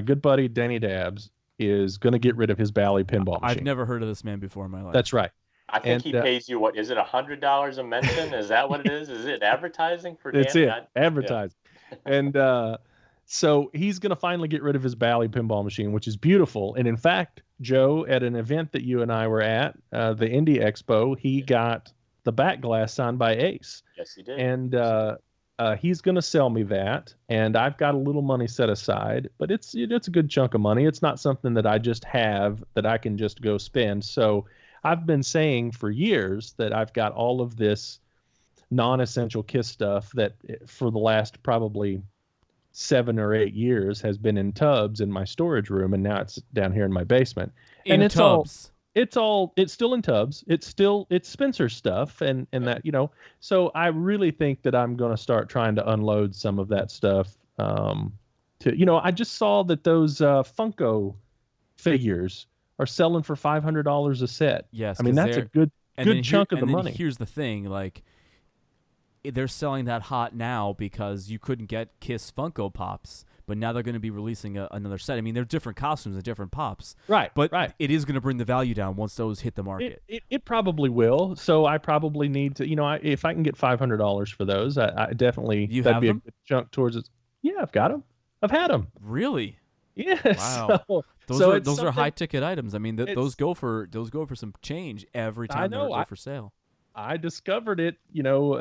good buddy Danny Dabbs is going to get rid of his Bally Pinball machine. I've never heard of this man before in my life. That's right. I think he pays you, what is it, $100 a mention? Is that what it is? Is it advertising for It's Danny? advertising. Yeah. And so he's going to finally get rid of his Bally Pinball machine, which is beautiful. And in fact, Joe, at an event that you and I were at, the Indie Expo, he got the back glass signed by Ace. Yes, he did. And he's going to sell me that, and I've got a little money set aside, but it's a good chunk of money. It's not something that I just have that I can just go spend. So I've been saying for years that I've got all of this non-essential KISS stuff that for the last probably 7 or 8 years has been in tubs in my storage room, and now it's down here in my basement. In it's tubs. It's still in tubs. It's Spencer's stuff and that, so I really think that I'm going to start trying to unload some of that stuff. I just saw that those Funko figures are selling for $500 a set. Yes. I mean, that's a good chunk of the money. Here's the thing, like, they're selling that hot now because you couldn't get KISS Funko Pops, but now they're going to be releasing another set. I mean, they're different costumes and different pops. Right. But right. It is going to bring the value down once those hit the market. It probably will. So I probably need to, if I can get $500 for those, I definitely, that'd be a good chunk towards it. Yeah, I've got them. I've had them. Really? Yes. Wow. Those are high ticket items. I mean, those go for some change every time they go for sale. I discovered it,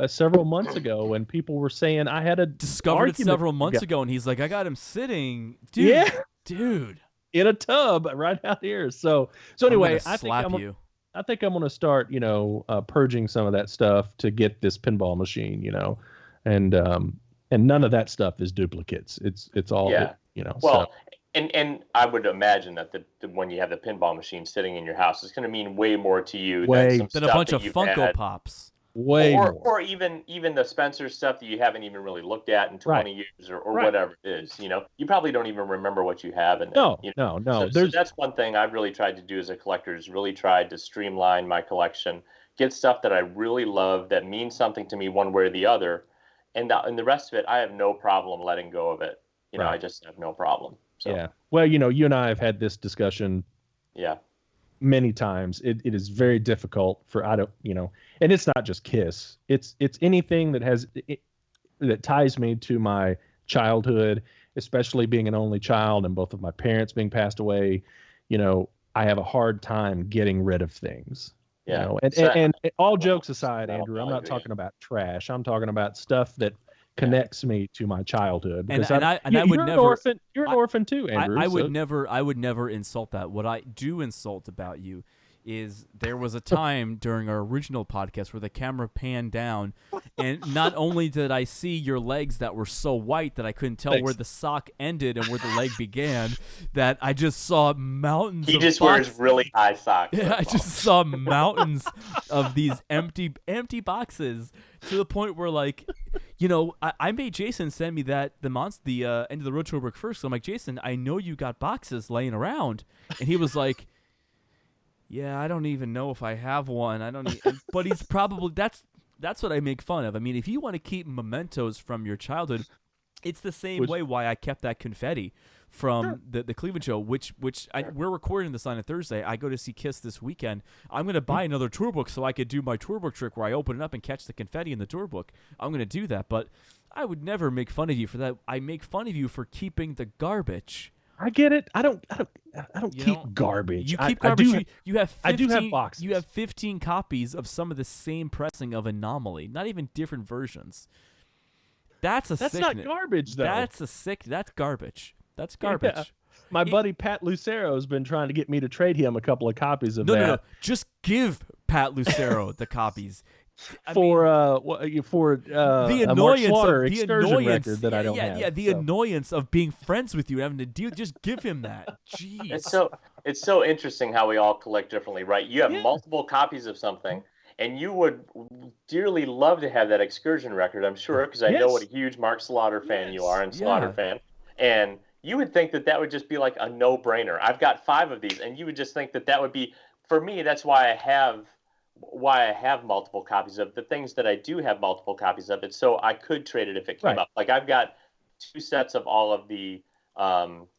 several months ago when people were saying I had discovered it several months ago, and he's like, I got him sitting, dude, in a tub right out here. So anyway, I think I'm going to start, purging some of that stuff to get this pinball machine, and none of that stuff is duplicates. It's all, Well, and I would imagine that when you have the pinball machine sitting in your house, it's going to mean way more to you than a bunch of Funko Pops. Or even the Spencer stuff that you haven't even really looked at in 20 years or whatever it is. You probably don't even remember what you have in No. So that's one thing I've really tried to do as a collector, is really tried to streamline my collection, get stuff that I really love that means something to me one way or the other, and the rest of it, I have no problem letting go of it. I just have no problem. So. Yeah. Well, you and I have had this discussion. Yeah. Many times. It is very difficult and it's not just KISS. It's anything that ties me to my childhood, especially being an only child and both of my parents being passed away. I have a hard time getting rid of things. Yeah. And all jokes aside, Andrew, I'm not talking about trash. I'm talking about stuff that connects me to my childhood. You're an orphan too, Andrew. I would never insult that. What I do insult about you is there was a time during our original podcast where the camera panned down, and not only did I see your legs that were so white that I couldn't tell where the sock ended and where the leg began, that I just saw mountains. He just wears really high socks. Yeah, I just saw mountains of these empty boxes, to the point where, like, I made Jason send me the end of the road tour book first. So I'm like, Jason, I know you got boxes laying around, and he was like, yeah, I don't even know if I have one. But he's probably that's what I make fun of. I mean, if you want to keep mementos from your childhood, it's the same way why I kept that confetti from the Cleveland show, which we're recording this on a Thursday. I go to see KISS this weekend. I'm going to buy another tour book so I could do my tour book trick where I open it up and catch the confetti in the tour book. I'm going to do that, but I would never make fun of you for that. I make fun of you for keeping the garbage I get it. I don't You keep know, garbage. You keep garbage. You have 15, I do have boxes. You have 15 copies of some of the same pressing of Anomaly, not even different versions. That's not garbage, though. That's garbage. That's garbage. Yeah. My buddy Pat Lucero has been trying to get me to trade him a couple of copies of that. No. Just give Pat Lucero the copies. For the a Mark annoyance Slaughter of the excursion annoyance record that I don't have. Yeah, the annoyance of being friends with you and having to deal. Just give him that. Jeez. It's so interesting how we all collect differently, right? You have multiple copies of something, and you would dearly love to have that excursion record, I'm sure, because I know what a huge Mark Slaughter fan you are, and Slaughter fan, and you would think that would just be like a no-brainer. I've got 5 of these, and you would just think that would be, for me, that's why I have multiple copies of the things that I do have multiple copies of it, so I could trade it if it came up. Like I've got 2 sets of all of the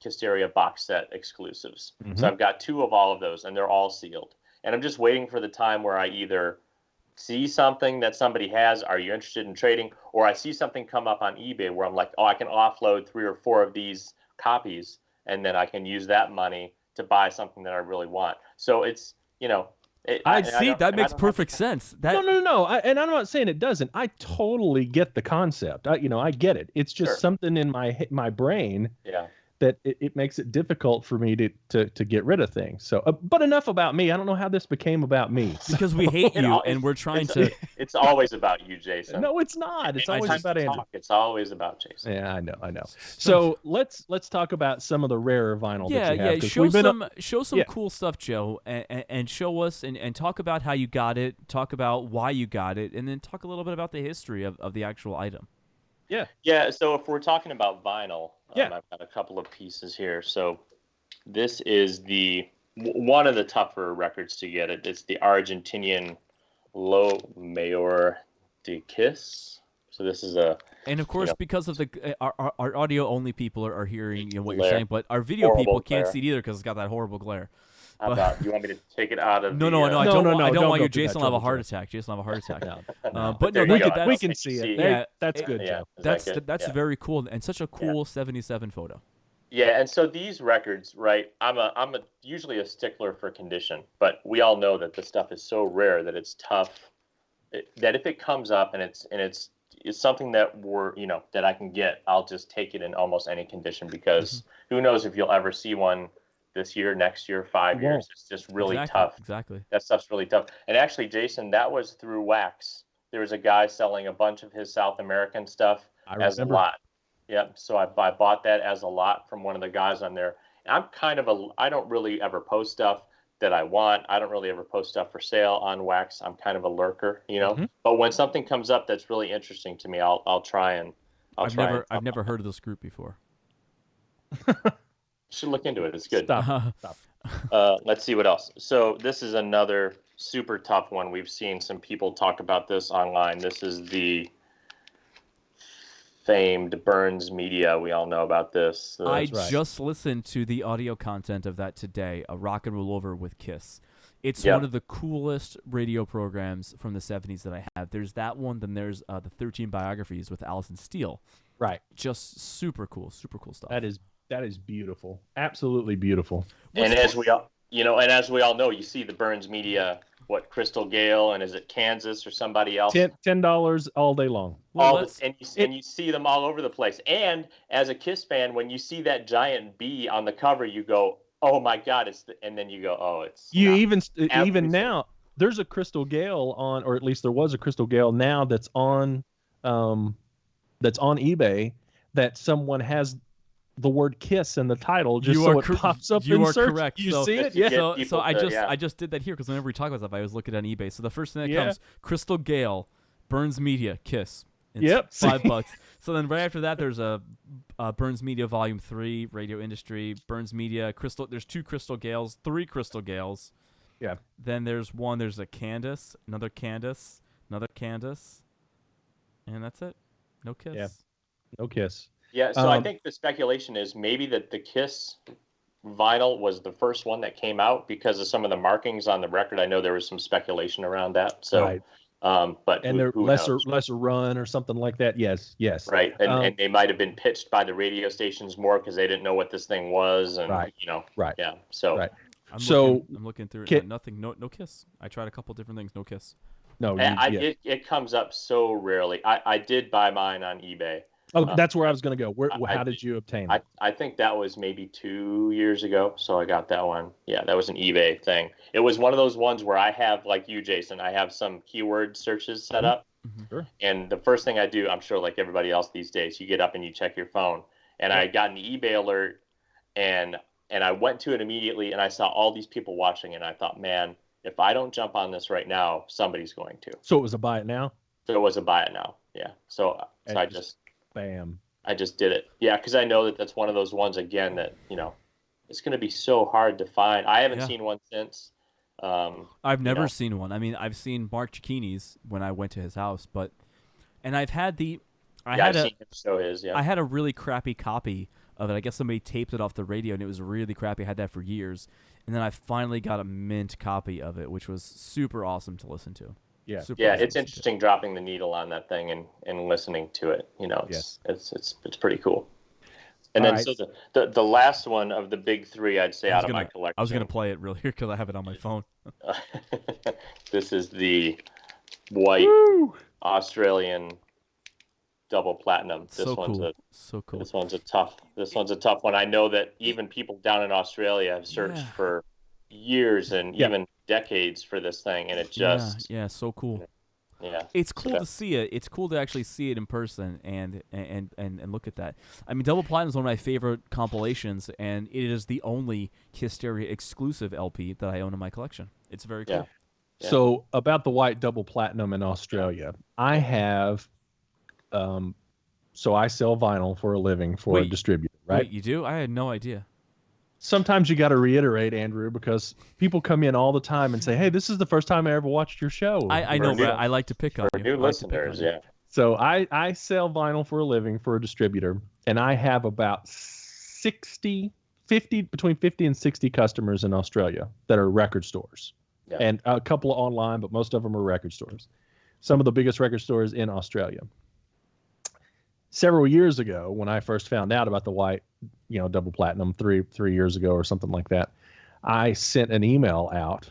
Hysteria box set exclusives. Mm-hmm. So I've got 2 of all of those, and they're all sealed. And I'm just waiting for the time where I either see something that somebody has, are you interested in trading, or I see something come up on eBay where I'm like, oh, I can offload 3 or 4 of these copies, and then I can use that money to buy something that I really want. So it's, that makes perfect sense. No. And I'm not saying it doesn't. I totally get the concept. I get it. It's just something in my brain that it makes it difficult for me to get rid of things. So, but enough about me. I don't know how this became about me. Because we hate you, and we're trying to. It's always about you, Jason. No, it's not. It's always about Andrew. It's always about Jason. Yeah, I know. So let's talk about some of the rarer vinyl that you have. Show some cool stuff, Joe, and show us and talk about how you got it. Talk about why you got it, and then talk a little bit about the history of the actual item. Yeah. So if we're talking about vinyl, I've got a couple of pieces here. So this is one of the tougher records to get. It's the Argentinian Lo Mayor de Kiss. So this is and of course, because of our audio only people are hearing what you're saying, but our video people can't see it either because it's got that horrible glare. How about, you want me to take it out of No, I don't want you. Jason will have a heart attack. But no, we can see it. Yeah, that's good, Joe. That's very cool and such a cool 77 photo. Yeah, and so these records, right? I'm usually a stickler for condition, but we all know that the stuff is so rare that it's tough. That if it comes up and it's something that that I can get, I'll just take it in almost any condition because who knows if you'll ever see one this year, next year, 5 years. It's just really tough. Exactly. That stuff's really tough. And actually, Jason, that was through Wax. There was a guy selling a bunch of his South American stuff as a lot. Yep. So I bought that as a lot from one of the guys on there. And I don't really ever post stuff that I want. I don't really ever post stuff for sale on Wax. I'm kind of a lurker, But when something comes up that's really interesting to me, I'll try and I've never heard of this group before. Should look into it. It's good. Stop. Let's see what else. So this is another super tough one. We've seen some people talk about this online. This is the famed Burns Media. We all know about this. I just listened to the audio content of that today, A Rock and Roll Over with Kiss. It's one of the coolest radio programs from the 70s that I have. There's that one, then there's the 13 Biographies with Alison Steele. Right. Just super cool stuff. That is beautiful. Absolutely beautiful. And as we all know, you see the Burns Media, Crystal Gale, and is it Kansas or somebody else? $10 all day long. And you see them all over the place. And as a Kiss fan, when you see that giant B on the cover, you go, "Oh my God!" And then you go, "Oh, it's." Even now, there's a Crystal Gale on, or at least there was a Crystal Gale now that's on eBay that someone has the word Kiss in the title just so it pops up in search. Correct. You see it? Yeah. So I just did that here because whenever we talk about stuff, I was looking on eBay. So the first thing that comes, Crystal Gale, Burns Media, Kiss. It's $5. So then right after that, there's a Burns Media Volume 3, Radio Industry, Burns Media, Crystal. There's 2 Crystal Gales, 3 Crystal Gales. Yeah. Then there's a Candace, another Candace, and that's it. No Kiss. Yeah. No Kiss. Yeah, so I think the speculation is maybe that the Kiss vinyl was the first one that came out because of some of the markings on the record. I know there was some speculation around that. So But And they're who lesser knows? run or something like that. Yes. Right, and they might have been pitched by the radio stations more because they didn't know what this thing was, and Right. Right. yeah. So Right. I'm So looking through it. Ki- Nothing. No Kiss. I tried a couple different things. No Kiss. no, I yeah. it comes up so rarely. I did buy mine on eBay. Oh, that's where I was going to go. I How did you obtain it? I think that was maybe 2 years ago. So I got that one. Yeah, that was an eBay thing. It was one of those ones where I have, like you, Jason, I have some keyword searches set up. Sure. And the first thing I do, I'm sure like everybody else these days, you get up and you check your phone. And I got an eBay alert, and I went to it immediately, and I saw all these people watching, and I thought, man, if I don't jump on this right now, somebody's going to. So it was a buy it now? So it was a buy it now. Yeah. So I just bam. I just did it. Yeah, because I know that that's one of those ones again that it's going to be so hard to find. I haven't seen one since. I've never seen one. I mean, I've seen Mark Cicchini's when I went to his house, and I've had I've seen him show his. Yeah, I had a really crappy copy of it. I guess somebody taped it off the radio, and it was really crappy. I had that for years, and then I finally got a mint copy of it, which was super awesome to listen to. Yeah, it's interesting dropping the needle on that thing and listening to it. It's pretty cool. And then so the last one of the big three, I'd say, out of my collection. I was gonna play it real here because I have it on my phone. This is the white Australian double platinum. This one's so cool. This one's a tough one. I know that even people down in Australia have searched for years and even decades for this thing, and it just so cool. Yeah, it's cool to see it. It's cool to actually see it in person and look at that. I mean, Double Platinum is one of my favorite compilations, and it is the only Hysteria exclusive LP that I own in my collection. It's very cool. Yeah. So about the white Double Platinum in Australia, I have, so I sell vinyl for a living for a distributor, right? Wait, you do? I had no idea. Sometimes you got to reiterate, Andrew, because people come in all the time and say, "Hey, this is the first time I ever watched your show." I know, but I like to pick on you. New listeners, yeah. So I sell vinyl for a living for a distributor, and I have about 50 between 50 and 60 customers in Australia that are record stores, and a couple online, but most of them are record stores. Some of the biggest record stores in Australia. Several years ago, when I first found out about the white, double platinum, three years ago or something like that, I sent an email out,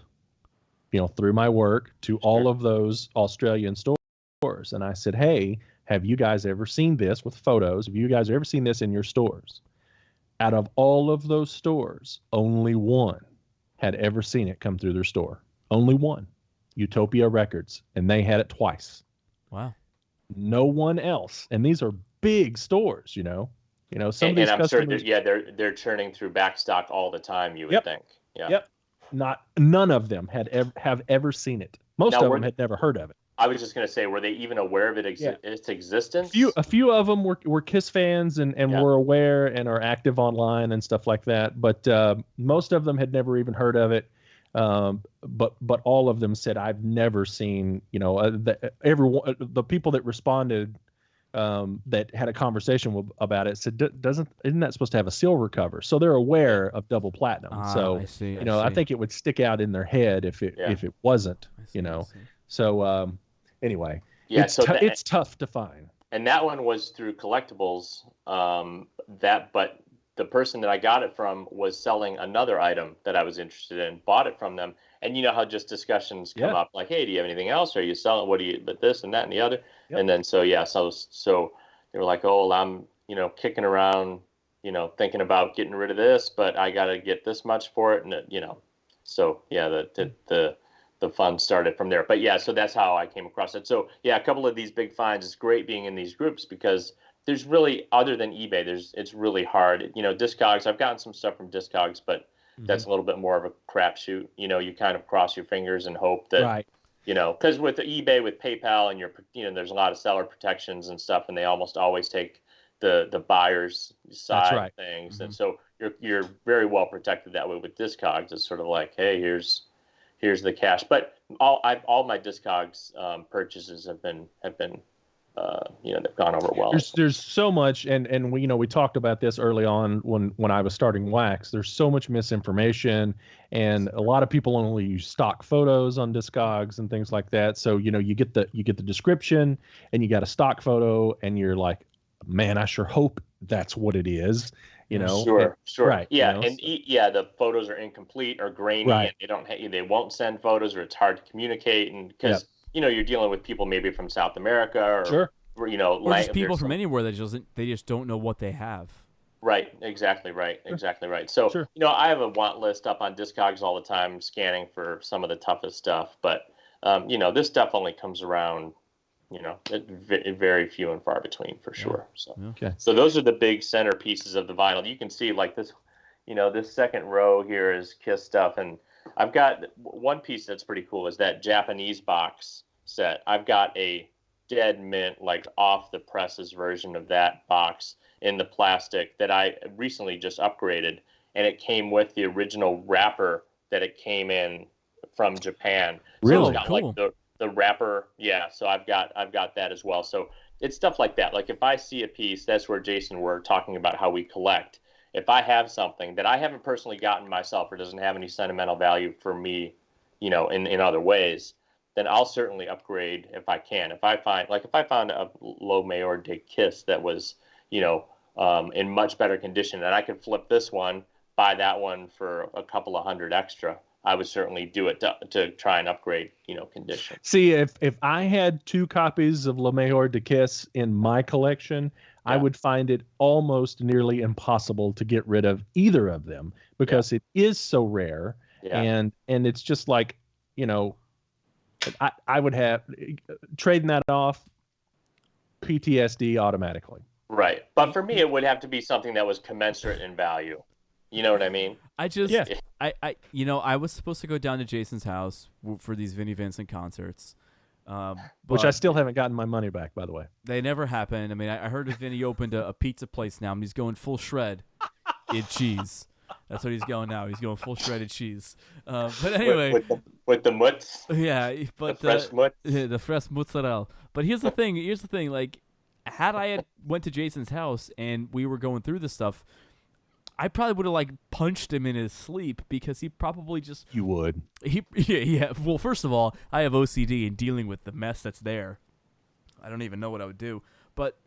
through my work to all of those Australian stores, and I said, "Hey, have you guys ever seen this with photos? Have you guys ever seen this in your stores?" Out of all of those stores, only one had ever seen it come through their store. Only one, Utopia Records, and they had it twice. Wow. No one else, and these are big stores, some of these I'm customers. Sure they're churning through backstock all the time. You would think, None of them have ever seen it. Most of them had never heard of it. I was just going to say, were they even aware of its existence? A few of them were Kiss fans and were aware and are active online and stuff like that. But most of them had never even heard of it. But all of them said, "I've never seen." Everyone, the people that responded, that had a conversation about it said, "Isn't that supposed to have a silver cover?" So they're aware of double platinum. So I see. I think it would stick out in their head if it wasn't. So anyway, it's tough to find. And that one was through Collectibles. But the person that I got it from was selling another item that I was interested in, bought it from them. And you know how just discussions come up like, "Hey, do you have anything else? Or are you selling, what do you, but this and that and the other?" Yep. And then, so they were like, "Oh, well, I'm, kicking around, thinking about getting rid of this, but I got to get this much for it." And, the fun started from there. But so that's how I came across it. So a couple of these big finds. It's great being in these groups because there's really, other than eBay, it's really hard. Discogs, I've gotten some stuff from Discogs, but that's a little bit more of a crapshoot. You kind of cross your fingers and hope that, because with eBay, with PayPal, and there's a lot of seller protections and stuff, and they almost always take the buyer's side of things. And so you're very well protected that way. With Discogs, it's sort of like, "Hey, here's the cash." But all my Discogs purchases have been they've gone over well. There's so much, and we talked about this early on when I was starting Wax. There's so much misinformation, and a lot of people only use stock photos on Discogs and things like that. So you get the description, and you got a stock photo, and you're like, man, I sure hope that's what it is. Sure. Right. Yeah, the photos are incomplete or grainy, right. and they won't send photos, or it's hard to communicate, and because you're dealing with people maybe from South America, or sure. or just people from anywhere that they just don't know what they have. Right. Exactly right. Exactly right. So I have a want list up on Discogs all the time, scanning for some of the toughest stuff, but this stuff only comes around. Very few and far between for sure. So, so those are the big centerpieces of the vinyl. You can see like this, this second row here is Kiss stuff. And I've got one piece that's pretty cool is that Japanese box set. I've got a dead mint, like off the presses version of that box in the plastic that I recently just upgraded. And it came with the original wrapper that it came in from Japan. So really? It's got cool. like the wrapper, so I've got that as well. So it's stuff like that. Like if I see a piece, that's where Jason, we're talking about how we collect. If I have something that I haven't personally gotten myself or doesn't have any sentimental value for me, in other ways, then I'll certainly upgrade if I can. If I found a Lo Mayor de Kiss that was, in much better condition, and I could flip this one, buy that one for a couple of $100 extra, I would certainly do it to try and upgrade, condition. See, if I had 2 copies of Le Meilleur de Kiss in my collection, I would find it almost nearly impossible to get rid of either of them because it is so rare. Yeah. And it's just like, I would have trading that off PTSD automatically. Right. But for me, it would have to be something that was commensurate in value. You know what I mean? I was supposed to go down to Jason's house for these Vinnie Vincent concerts. Which I still haven't gotten my money back, by the way. They never happened. I mean, I heard that Vinny opened a pizza place now, and he's going full shred in cheese. That's what he's going now. He's going full shredded cheese. But anyway, with the mutz. Yeah, but the fresh mutz. The fresh mozzarella. But here's the thing. Like, had I went to Jason's house and we were going through this stuff, I probably would have punched him in his sleep because he probably just. You would. Yeah. Well, first of all, I have OCD in dealing with the mess that's there. I don't even know what I would do. But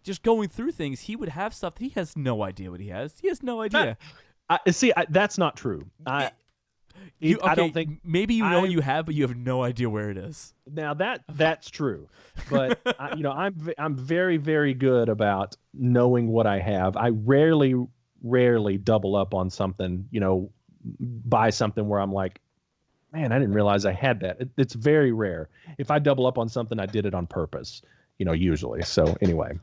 just going through things, he would have stuff that he has no idea what he has. He has no idea. That's not true. I don't think maybe you have, but you have no idea where it is. Now that's true, but I'm very, very good about knowing what I have. I rarely double up on something. Buy something where I'm like, man, I didn't realize I had that. It's very rare. If I double up on something, I did it on purpose. Usually. So anyway,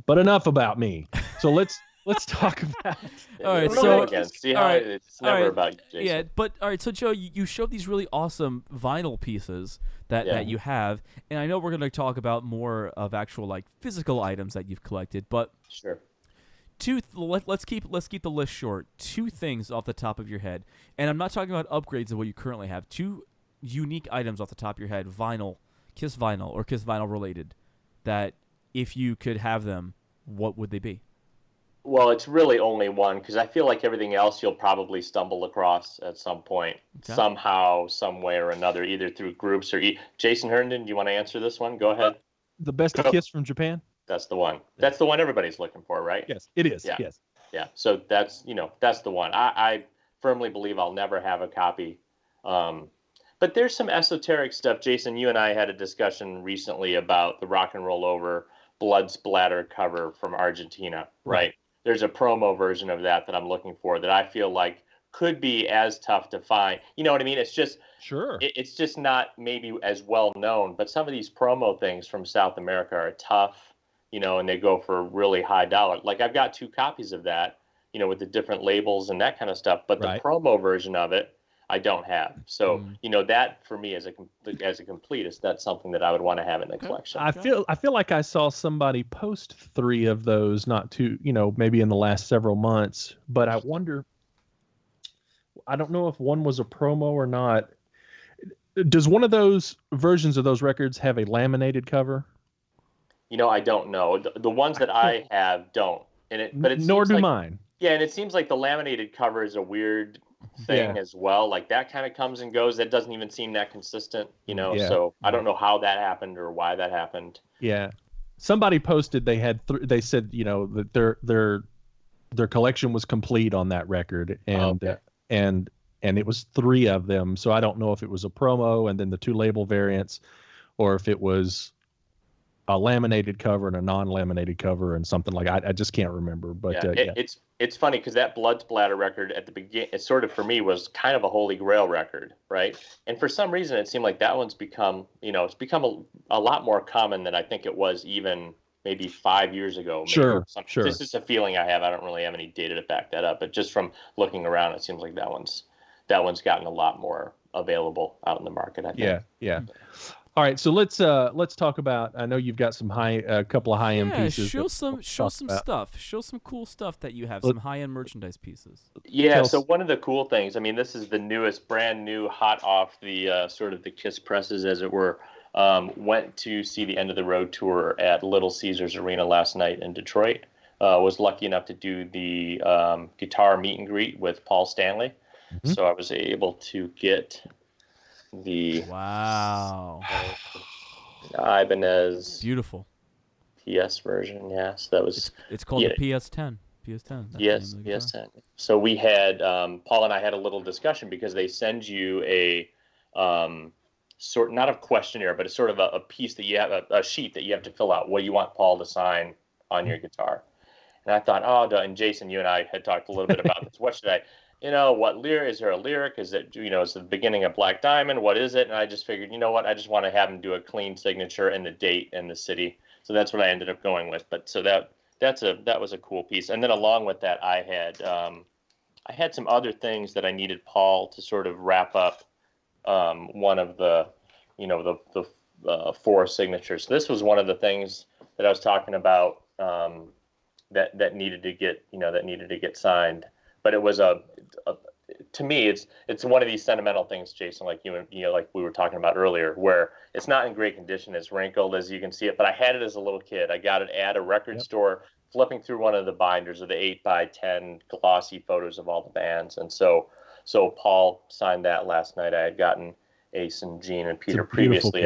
but enough about me. So let's talk about. All right, so see how it's never about you, Jason. Yeah, but all right, so Joe, you showed these really awesome vinyl pieces that you have, and I know we're going to talk about more of actual physical items that you've collected, but sure. Let's keep the list short. 2 things off the top of your head, and I'm not talking about upgrades of what you currently have. 2 unique items off the top of your head, Kiss vinyl or Kiss vinyl related, that if you could have them, what would they be? Well, it's really only one because I feel like everything else you'll probably stumble across at some point, somehow, some way or another, either through groups or. Jason Herndon, do you want to answer this one? Go ahead. The best of Kiss from Japan? That's the one. That's the one everybody's looking for, right? Yes, it is. Yeah. Yes. Yeah. So that's the one. I firmly believe I'll never have a copy. But there's some esoteric stuff. Jason, you and I had a discussion recently about the Rock and Roll Over Blood Splatter cover from Argentina, right? There's a promo version of that I'm looking for that I feel like could be as tough to find. You know what I mean? It's just sure. It's just not maybe as well known. But some of these promo things from South America are tough, and they go for really high dollar. Like I've got 2 copies of that, with the different labels and that kind of stuff. But the promo version of it, I don't have. So, that for me as a completist, that's something that I would want to have in the collection. I feel like I saw somebody post 3 of those, not too, maybe in the last several months, but I wonder, I don't know if one was a promo or not. Does one of those versions of those records have a laminated cover? I don't know. The ones that I have don't. But it Nor seems do like, mine. yeah, and it seems like the laminated cover is a weird thing as well. Like that kind of comes and goes. That doesn't even seem that consistent, Yeah. So I don't know how that happened or why that happened. Yeah. Somebody posted they had they said, that their collection was complete on that record, and and it was 3 of them. So I don't know if it was a promo and then the 2 label variants, or if it was a laminated cover and a non-laminated cover and something like I just can't remember. But it's funny because that Blood Splatter record at the beginning, it sort of for me was kind of a holy grail record, right? And for some reason, it seemed like that one's become, it's become a lot more common than I think it was even maybe 5 years ago. Sure. This is a feeling I have. I don't really have any data to back that up, but just from looking around, it seems like that one's gotten a lot more available out in the market, I think. Yeah. All right, so let's talk about. I know you've got some couple of high-end pieces. Show some stuff. Show some cool stuff that you have. Some high-end merchandise pieces. Yeah. So one of the cool things. I mean, this is the newest, brand new, hot off the sort of the Kiss presses, as it were. Went to see the End of the Road tour at Little Caesars Arena last night in Detroit. Was lucky enough to do the guitar meet and greet with Paul Stanley. Mm-hmm. So I was able to get the Ibanez beautiful PS version. Yes, that was. It's called the PS10. PS10. Yes, PS10. So we had Paul and I had a little discussion because they send you a sort not a questionnaire, but it's sort of a piece that you have a sheet that you have to fill out. What do you want Paul to sign on your guitar? And I thought, and Jason, you and I had talked a little bit about this. What should I? What lyric? Is there a lyric? Is it, is the beginning of Black Diamond? What is it? And I just figured, I just want to have him do a clean signature and the date and the city. So that's what I ended up going with. But so that was a cool piece. And then along with that, I had some other things that I needed Paul to sort of wrap up one of the 4 signatures. So this was one of the things that I was talking about that needed to get signed. But it was to me, it's one of these sentimental things, Jason, like like we were talking about earlier, where it's not in great condition, it's wrinkled as you can see it. But I had it as a little kid. I got it at a record store, flipping through one of the binders of the 8x10 glossy photos of all the bands, and so Paul signed that last night. I had gotten Ace and Gene and Peter previously.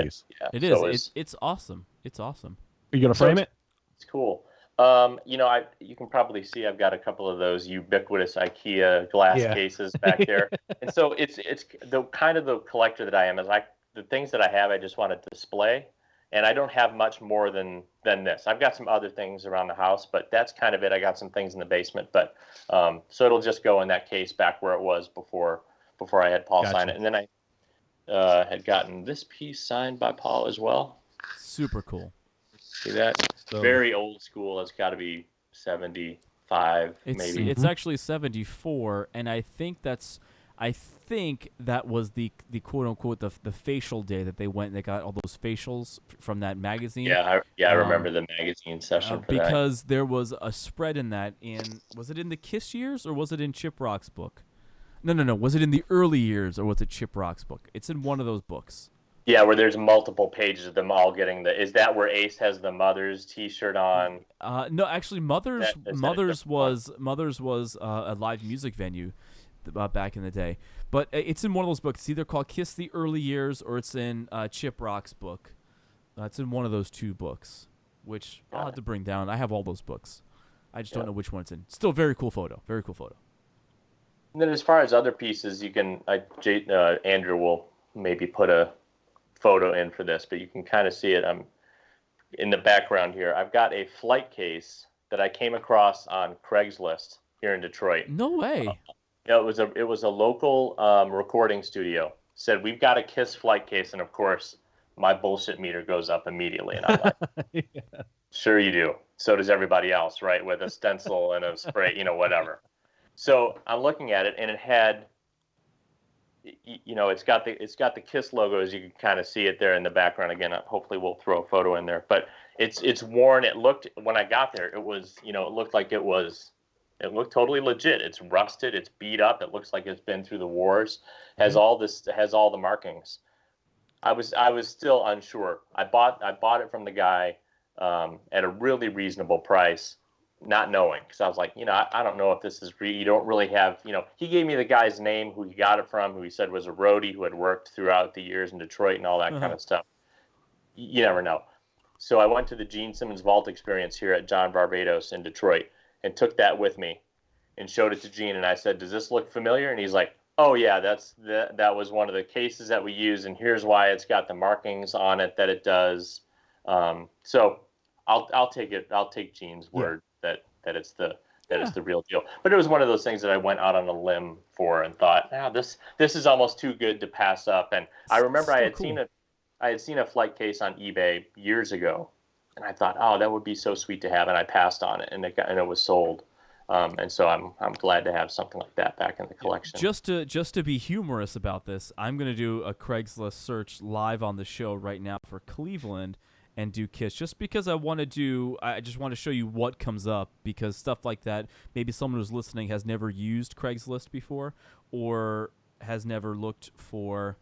It is. It's awesome. It's awesome. Are you gonna frame it? It's cool. You can probably see I've got a couple of those ubiquitous IKEA glass cases back there. And so it's the kind of the collector that I am, is the things that I have, I just want to display, and I don't have much more than this. I've got some other things around the house, but that's kind of it. I got some things in the basement, but so it'll just go in that case back where it was before I had Paul sign it. And then I had gotten this piece signed by Paul as well. Super cool. See that? Very old school. It's got to be 75, maybe. It's actually 74, and I think that was the quote unquote the facial day that they went and they got all those facials from that magazine. Yeah, I remember the magazine session for that. Because there was a spread in that. Was it in the Kiss years or was it in Chip Rock's book? No. Was it in the early years or was it Chip Rock's book? It's in one of those books. Yeah, where there's multiple pages of them all getting is that where Ace has the Mother's T-shirt on? No, actually, Mother's was a live music venue back in the day. But it's in one of those books. It's either called Kiss the Early Years or it's in Chip Rock's book. It's in one of those 2 books, which I'll have to bring down. I have all those books. I just don't know which one it's in. Still very cool photo. Very cool photo. And then as far as other pieces, you can Andrew will maybe put a photo in for this, but you can kind of see it. I'm in the background here. I've got a flight case that I came across on Craigslist here in Detroit. No way. It was a local recording studio. Said, we've got a Kiss flight case, and of course my bullshit meter goes up immediately, and I'm like, Sure you do. So does everybody else, right? With a stencil and a spray, whatever. So I'm looking at it, and it had, it's got the Kiss logo, as you can kind of see it there in the background. Again, hopefully we'll throw a photo in there, but it's worn. It looked, when I got there, it was, it looked like it looked totally legit. It's rusted, it's beat up. It looks like it's been through the wars. Has all the markings, I was still unsure. I bought it from the guy at a really reasonable price, not knowing, because I was like, I don't know if this is you don't really have, he gave me the guy's name, who he got it from, who he said was a roadie who had worked throughout the years in Detroit and all that kind of stuff. You never know. So I went to the Gene Simmons Vault Experience here at John Barbados in Detroit and took that with me and showed it to Gene, and I said, "Does this look familiar?" And he's like, "Oh yeah, that was one of the cases that we use, and here's why it's got the markings on it that it does." So I'll take it. I'll take Gene's word that it's the real deal. But it was one of those things that I went out on a limb for and thought, this is almost too good to pass up. And I remember I had seen a flight case on eBay years ago, and I thought, oh, that would be so sweet to have, and I passed on it, and it was sold. And so I'm glad to have something like that back in the collection. Just to be humorous about this, I'm going to do a Craigslist search live on the show right now for Cleveland and do Kiss, just because I just want to show you what comes up, because stuff like that, maybe someone who's listening has never used Craigslist before or has never looked for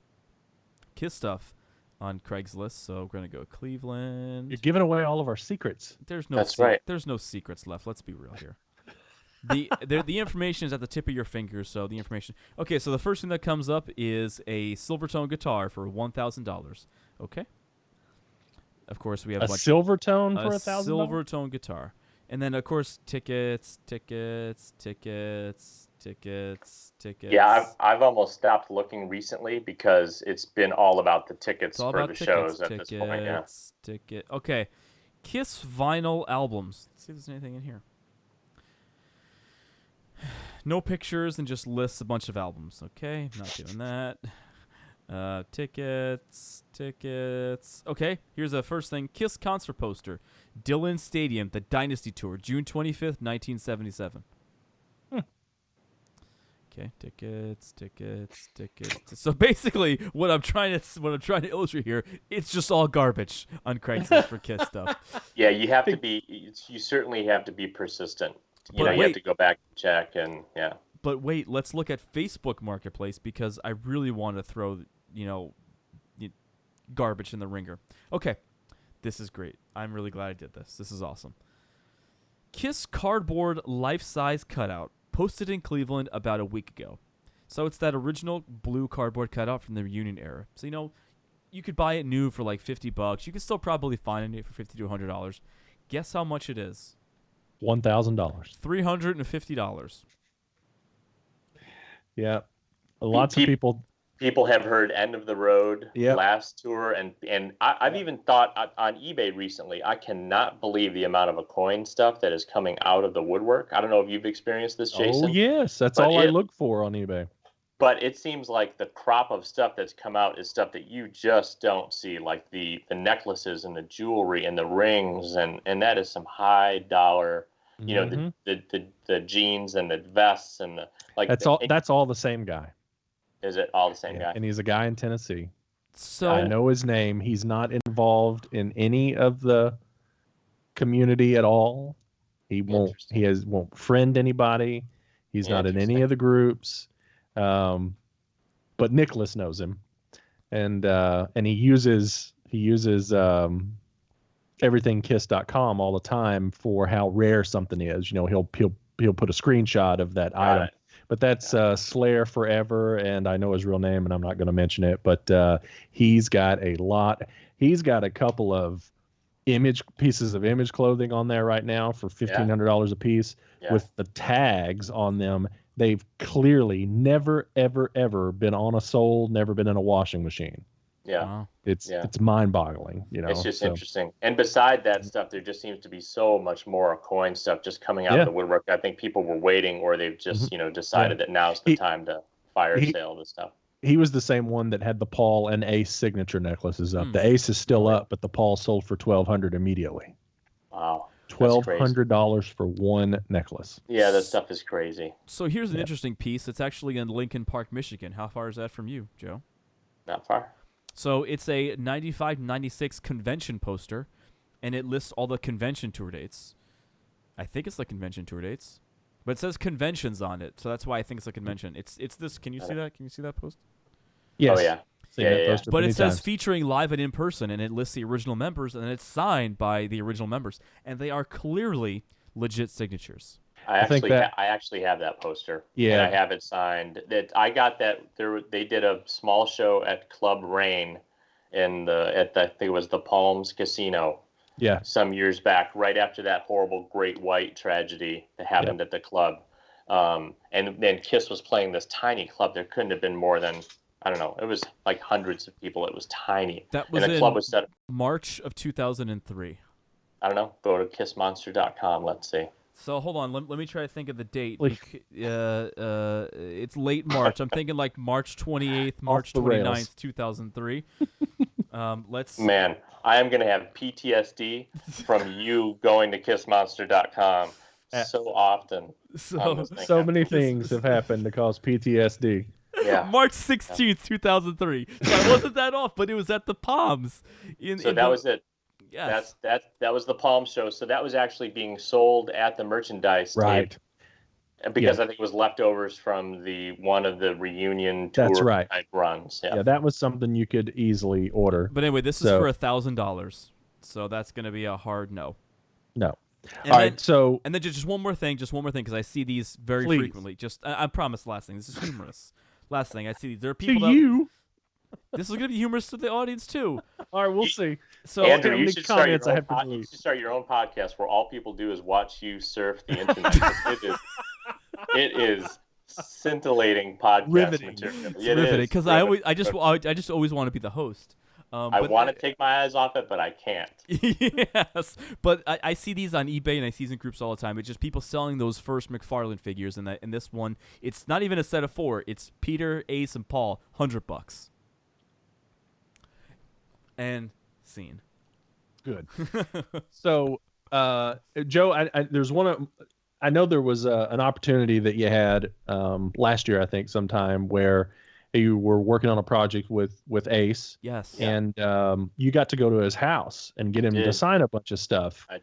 Kiss stuff on Craigslist. So we're going to go Cleveland. You're giving away all of our secrets. That's right. There's no secrets left. Let's be real here. The information is at the tip of your fingers, so the information. Okay, so the first thing that comes up is a Silvertone guitar for $1,000. Okay. Of course, we have a Silvertone for $1,000. Silvertone guitar, and then of course tickets. Yeah, I've almost stopped looking recently because it's been all about the tickets for the shows at this point. Yeah. Okay, Kiss vinyl albums. Let's see if there's anything in here. No pictures and just lists a bunch of albums. Okay, not doing that. Tickets. Okay, here's the first thing. Kiss concert poster. Dillon Stadium, the Dynasty Tour, June 25th, 1977. Okay, tickets. So basically, what I'm trying to illustrate here, it's just all garbage on Craigslist for Kiss stuff. Yeah, you certainly have to be persistent. You have to go back and check, and yeah. But wait, let's look at Facebook Marketplace, because I really want to throw, garbage in the ringer. Okay, this is great. I'm really glad I did this. This is awesome. Kiss cardboard life-size cutout posted in Cleveland about a week ago. So it's that original blue cardboard cutout from the reunion era. So, you could buy it new for like $50. You could still probably find it for $50 to $100. Guess how much it is? $1,000. $350. Yeah, lots of people. People have heard End of the Road, yep. Last Tour, and I've even thought on eBay recently, I cannot believe the amount of a coin stuff that is coming out of the woodwork. I don't know if you've experienced this, Jason. Oh, yes. That's all I look for on eBay. But it seems like the crop of stuff that's come out is stuff that you just don't see, like the necklaces and the jewelry and the rings, and that is some high dollar, the jeans and the vests and that's all the same guy. Is it all the same guy? And he's a guy in Tennessee. So I know his name. He's not involved in any of the community at all. He won't friend anybody. He's not in any of the groups. But Nicholas knows him, and he uses everythingkiss.com all the time for how rare something is. He'll put a screenshot of that item. But that's Slayer Forever, and I know his real name, and I'm not going to mention it. But he's got a lot. He's got a couple of pieces of image clothing on there right now for $1,500 a piece with the tags on them. They've clearly never, ever, ever been on a sole, never been in a washing machine. Yeah. Wow. It's mind-boggling. It's just interesting. And beside that stuff, there just seems to be so much more coin stuff just coming out of the woodwork. I think people were waiting, or they've just decided that now's the time to fire sale this stuff. He was the same one that had the Paul and Ace signature necklaces up. The Ace is still up, but the Paul sold for $1,200 immediately. Wow. $1,200 for one necklace. Yeah, that stuff is crazy. So here's an interesting piece. It's actually in Lincoln Park, Michigan. How far is that from you, Joe? Not far. So it's a 95-96 convention poster, and it lists all the convention tour dates. I think it's the convention tour dates, but it says conventions on it, so that's why I think it's a convention. It's this. Can you see that? Can you see that post? Yes. Oh yeah. Seen Yeah, that yeah, poster But many it says times. featuring live and in person, and it lists the original members, and it's signed by the original members, and they are clearly legit signatures. I think actually, that- I actually have that poster, Yeah. and I have it signed. That I got that they did a small show at Club Rain, I think it was the Palms Casino, Yeah. some years back, right after that horrible Great White tragedy that happened at the club. And then Kiss was playing this tiny club. There couldn't have been more than, I don't know, it was like hundreds of people. It was tiny. That was and the in club was set. March of 2003. I don't know. Go to kissmonster.com. Let's see. So hold on, let me try to think of the date. Like- It's late March. I'm thinking like March 28th, March the rails. 29th, 2003. Let's. Man, I am going to have PTSD from you going to kissmonster.com so often. on So this thing. So many things have happened to cause PTSD. Yeah. March 16th, 2003. So I wasn't that off, but it was at the Palms. So that was it. Yes. That was the Palm show. So that was actually being sold at the merchandise Right. tape, because I think it was leftovers from one of the reunion tour That's right. type runs. Yeah. Yeah, that was something you could easily order. But anyway, this is So- for $1,000. So that's going to be a hard no. No. And All then, right, so And then just one more thing, because I see these very Please. frequently. I promise. Last thing, this is humorous. Last thing, I see these. There are to people. you. This is gonna be humorous to the audience too. All right, we'll see. So Andrew, how you many should start your comments I own have to you delete. should start your own podcast where all people do is watch you surf the internet. 'Cause it is scintillating podcast Riveting. material. it's It riveting is because riveting. I just always want to be the host. I but- want to take my eyes off it, but I can't. Yes, but I see these on eBay and I see these in groups all the time. It's just people selling those first McFarlane figures, and in this one, it's not even a set of 4. It's Peter, Ace, and Paul, $100. And scene. Good. So, Joe, there's one. I know there was an opportunity that you had last year, I think, sometime where you were working on a project with Ace. Yes. And you got to go to his house and get him to Did. sign a bunch of stuff. I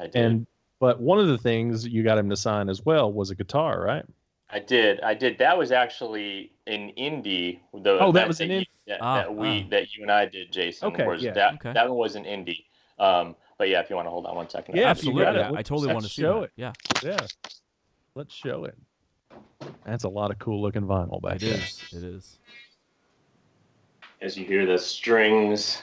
did. But one of the things you got him to sign as well was a guitar, right? I did. That was actually in Indy. That was in Indy. That you and I did, Jason. Okay, was yeah. Okay. That one was in Indy. But yeah, if you want to hold on one second. Yeah, if you Absolutely. got it, Yeah, I let's totally want to see show that. it. Yeah, Yeah. Let's show it. That's a lot of cool looking vinyl back it there. is. It is. As you hear the strings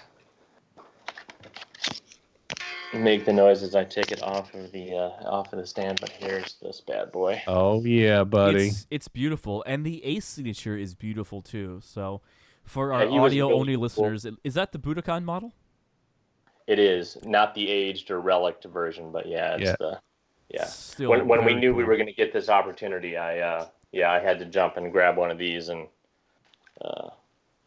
make the noise as I take it off of the stand, but here's this bad boy. Oh yeah, buddy. It's beautiful, and the Ace signature is beautiful too. So, for our Yeah, he was audio really only cool. listeners, is that the Budokan model? It is not the aged or relict version, but yeah, it's Yeah. Still When we very knew we cool. were going to get this opportunity, I had to jump and grab one of these and.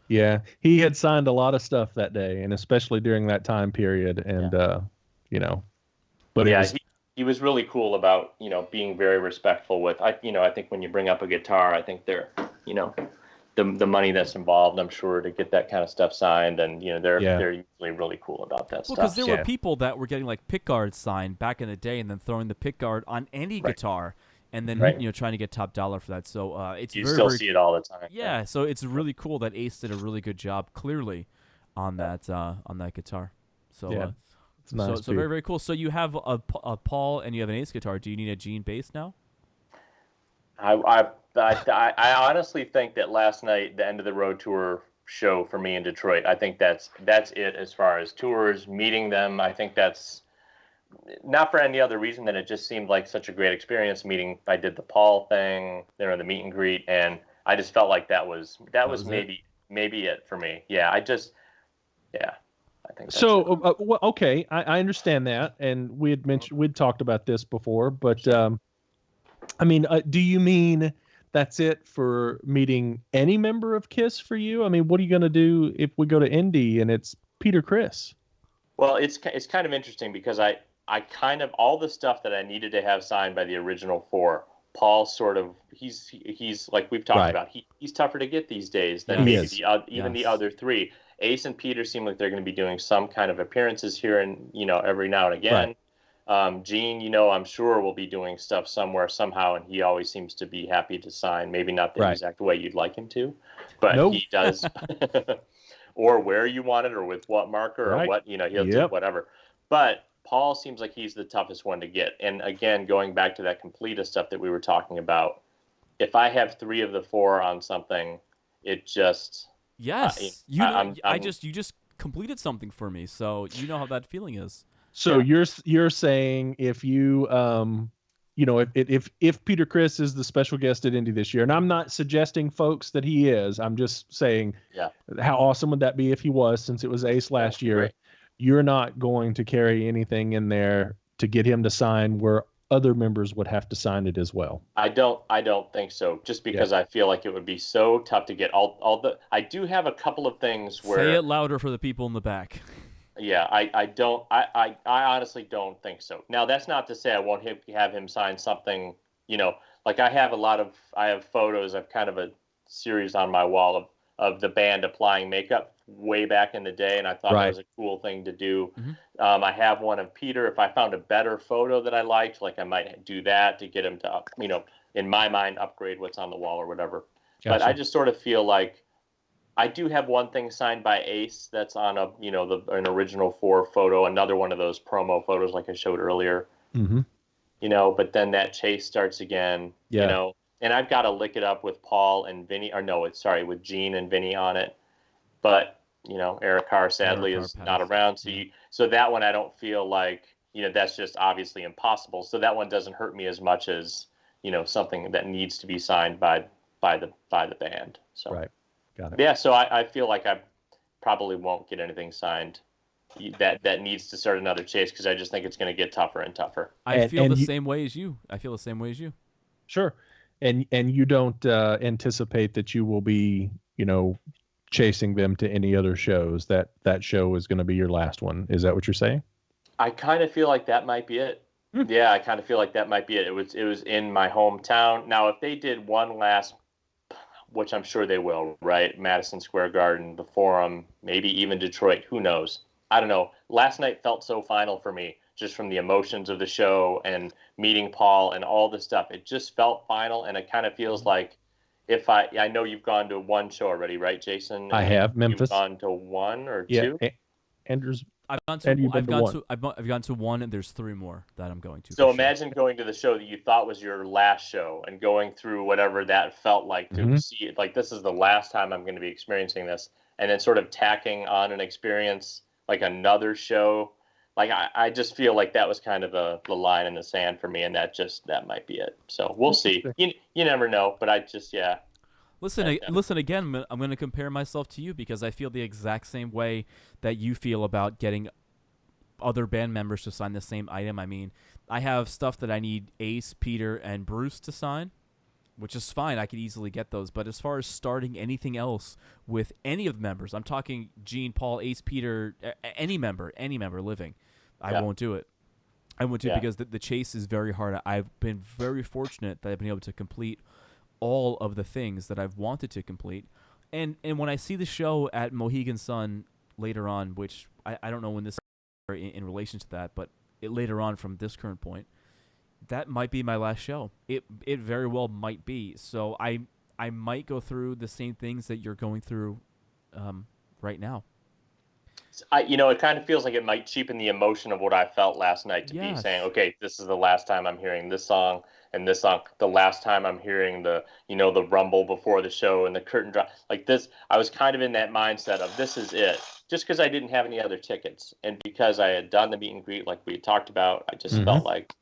Yeah, he had signed a lot of stuff that day, and especially during that time period. And but yeah, it was, he was really cool about being very respectful with. I think when you bring up a guitar, I think they're the money that's involved. I'm sure to get that kind of stuff signed, and they're usually really cool about that Well, stuff. because there Yeah. were people that were getting like pick guards signed back in the day, and then throwing the pick guard on any guitar, and then Right. trying to get top dollar for that. So it's You very, still very see it all the time. yeah. So it's really cool that Ace did a really good job, clearly, on that guitar. So Yeah. it's nice. so very, very cool. So you have a Paul and you have an Ace guitar. Do you need a Gene bass now? I honestly think that last night, the end of the road tour show for me in Detroit, I think that's it as far as tours, meeting them. I think that's not for any other reason than it just seemed like such a great experience meeting. I did the Paul thing, the meet and greet, and I just felt like that was was maybe it for me. Yeah, I think that's So, well, okay, I understand that, and we'd talked about this before, but I mean, do you mean that's it for meeting any member of KISS for you? I mean, what are you going to do if we go to Indy and it's Peter Criss? Well, it's kind of interesting because I kind of all the stuff that I needed to have signed by the original 4. Paul sort of he's like we've talked Right. about. He's tougher to get these days than He maybe is. the other 3. Ace and Peter seem like they're going to be doing some kind of appearances here and every now and again. Gene, I'm sure will be doing stuff somewhere somehow, and he always seems to be happy to sign. Maybe not the Right. exact way you'd like him to, but Nope. he does. or where you want it, or with what marker, or what, he'll do whatever. But Paul seems like he's the toughest one to get. And again, going back to that completist stuff that we were talking about, if I have 3 of the 4 on something, it just you just completed something for me, so you know how that feeling is. So you're saying if you if Peter Criss is the special guest at Indy this year, and I'm not suggesting, folks, that he is. I'm just saying, how awesome would that be if he was, since it was Ace last year? Right. You're not going to carry anything in there to get him to sign where other members would have to sign it as well. I don't think so. Just because I feel like it would be so tough to get I do have a couple of things where. Say it louder for the people in the back. Yeah, I honestly don't think so. Now, that's not to say I won't have him sign something, like I have photos of kind of a series on my wall of the band applying makeup way back in the day, and I thought that was a cool thing to do. Mm-hmm. I have one of Peter. If I found a better photo that I liked, like I might do that to get him to, in my mind, upgrade what's on the wall or whatever. Gotcha. But I just sort of feel like I do have one thing signed by Ace that's on an original 4 photo, another one of those promo photos like I showed earlier. Mm-hmm. But then that chase starts again, and I've got to lick it up with Paul and Vinny, with Gene and Vinny on it. But, Eric Carr sadly is not around. So that one I don't feel like, that's just obviously impossible. So that one doesn't hurt me as much as, something that needs to be signed by the band. So. Right. Got it. Yeah, so I feel like I probably won't get anything signed that needs to start another chase, because I just think it's going to get tougher and tougher. I feel the same way as you. Sure. And you don't anticipate that you will be, chasing them to any other shows, that show is going to be your last one. Is that what you're saying? I kind of feel like that might be it. Yeah, I kind of feel like that might be it. It was in my hometown. Now, if they did one last, which I'm sure they will, right? Madison Square Garden, the Forum, maybe even Detroit, who knows? I don't know. Last night felt so final for me, just from the emotions of the show and meeting Paul and all this stuff. It just felt final, and it kind of feels like if I know you've gone to one show already, right, Jason? I have. Memphis. You've gone to 1 or 2? Andrew's. I've gone to 1, and there's 3 more that I'm going to. So imagine going to the show that you thought was your last show and going through whatever that felt like to see it. Like, this is the last time I'm going to be experiencing this, and then sort of tacking on an experience like another show. Like, I just feel like that was kind of the line in the sand for me, and that might be it. So we'll see. You never know, but I just Listen again. I'm going to compare myself to you, because I feel the exact same way that you feel about getting other band members to sign the same item. I mean, I have stuff that I need Ace, Peter, and Bruce to sign, which is fine. I could easily get those. But as far as starting anything else with any of the members, I'm talking Gene, Paul, Ace, Peter, any member living, I won't do it. I won't do it because the chase is very hard. I've been very fortunate that I've been able to complete all of the things that I've wanted to complete. And when I see the show at Mohegan Sun later on, which I don't know when this is in relation to that, but later on from this current point, that might be my last show. It very well might be. So I might go through the same things that you're going through right now. It kind of feels like it might cheapen the emotion of what I felt last night to be saying, okay, this is the last time I'm hearing this song and this song, the last time I'm hearing the rumble before the show and the curtain drop. Like this, I was kind of in that mindset of this is it. Just because I didn't have any other tickets and because I had done the meet and greet like we had talked about, I just felt like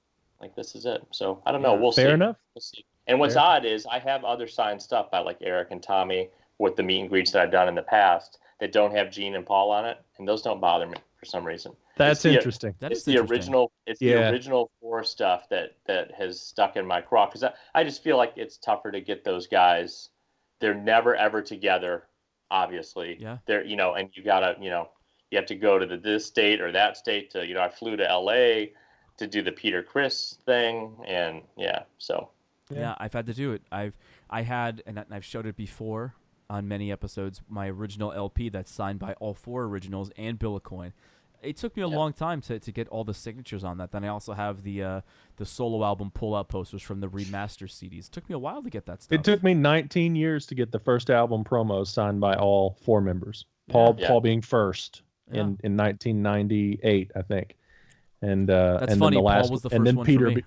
this is it. So I don't know. We'll see. Fair enough. We'll see. And what's odd is I have other signed stuff by like Eric and Tommy with the meet and greets that I've done in the past that don't have Gene and Paul on it, and those don't bother me for some reason. That's interesting. It's the original 4 stuff that has stuck in my craw, because I just feel like it's tougher to get those guys. They're never ever together, obviously. Yeah. They're and you gotta you have to go to this state or that state to I flew to LA to do the Peter Criss thing, and so. Yeah, I've had to do it. I've showed it before on many episodes, my original LP that's signed by all 4 originals and Bill Coin. It took me a long time to get all the signatures on that. Then I also have the solo album pull-out posters from the remaster CDs. It took me a while to get that stuff. It took me 19 years to get the first album promos signed by all 4 members. Paul being first in 1998, I think. And That's and funny. then the last, Paul was the and first then one Peter, for me.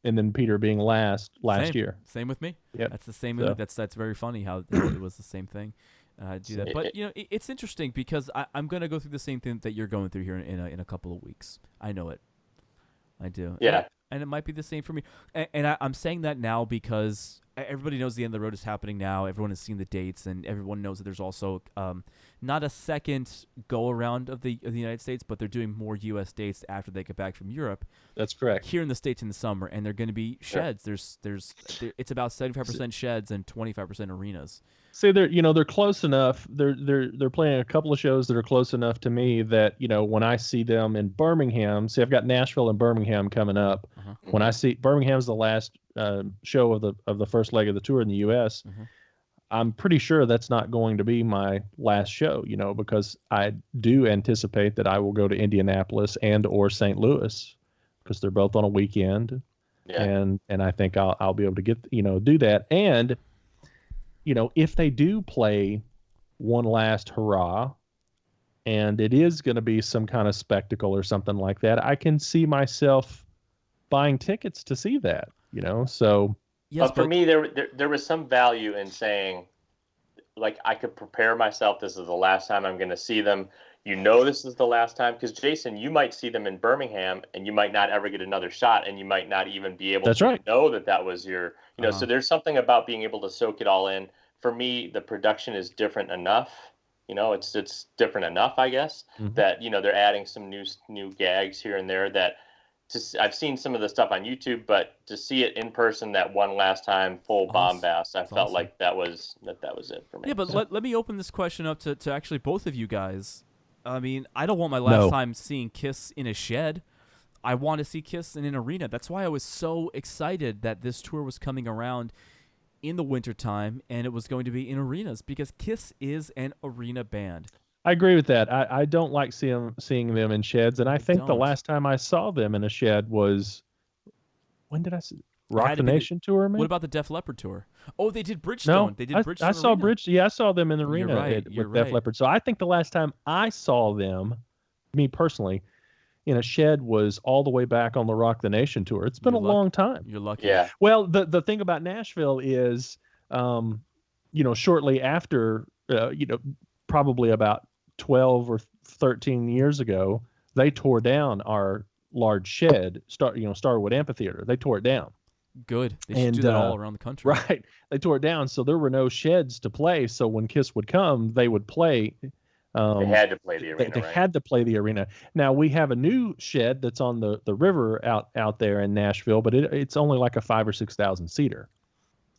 And then Peter being last Same. year. Same with me. Yeah, that's the same. So. That's very funny how it was the same thing. Do that, but it's interesting because I'm gonna go through the same thing that you're going through here in a couple of weeks. I know it. I do. Yeah. And it might be the same for me. And I'm saying that now because everybody knows the end of the road is happening now. Everyone has seen the dates, and everyone knows that there's also not a second go around of the United States, but they're doing more U.S. dates after they get back from Europe. That's correct. Here in the States in the summer, and they're going to be sheds. It's about 75% sheds and 25% arenas. See, they're close enough. They're playing a couple of shows that are close enough to me that when I see them in Birmingham. See, I've got Nashville and Birmingham coming up. Uh-huh. When I see Birmingham's the last show of the first leg of the tour in the U.S. Uh-huh. I'm pretty sure that's not going to be my last show. Because I do anticipate that I will go to Indianapolis and or St. Louis because they're both on a weekend. Yeah. And I think I'll be able to get do that. And if they do play one last hurrah and it is going to be some kind of spectacle or something like that, I can see myself buying tickets to see that, so. Yes, but for me, there was some value in saying, like, I could prepare myself. This is the last time I'm going to see them. This is the last time. Because, Jason, you might see them in Birmingham, and you might not ever get another shot, and you might not even be able to know that was your, So there's something about being able to soak it all in. For me, the production is different enough. It's different enough, I guess, that, they're adding some new gags here and there that I've seen some of the stuff on YouTube, but to see it in person that one last time, full bombast, I felt like that was it for me. Yeah, but let me open this question up to actually both of you guys. I mean, I don't want my last time seeing Kiss in a shed. I want to see Kiss in an arena. That's why I was so excited that this tour was coming around in the wintertime and it was going to be in arenas because Kiss is an arena band. I agree with that. I don't like seeing them in sheds, and I think the last time I saw them in a shed was, when did I see Rock the Nation tour? Maybe? What about the Def Leppard tour? Oh, they did Bridgestone. No, they did Bridgestone. I saw Arena. I saw them in the arena with Def Leppard. So I think the last time I saw them, me personally, in a shed was all the way back on the Rock the Nation tour. It's been a long time. You're lucky. Yeah. Well, the thing about Nashville is, shortly after, probably about 12 or 13 years ago, they tore down our large shed, Starwood Amphitheater. They tore it down. Good. They should do that all around the country. Right. They tore it down, so there were no sheds to play. So when Kiss would come, they would play. They had to play the arena. They had to play the arena. Now we have a new shed that's on the river out there in Nashville, but it's only like a 5,000 or 6,000 seater.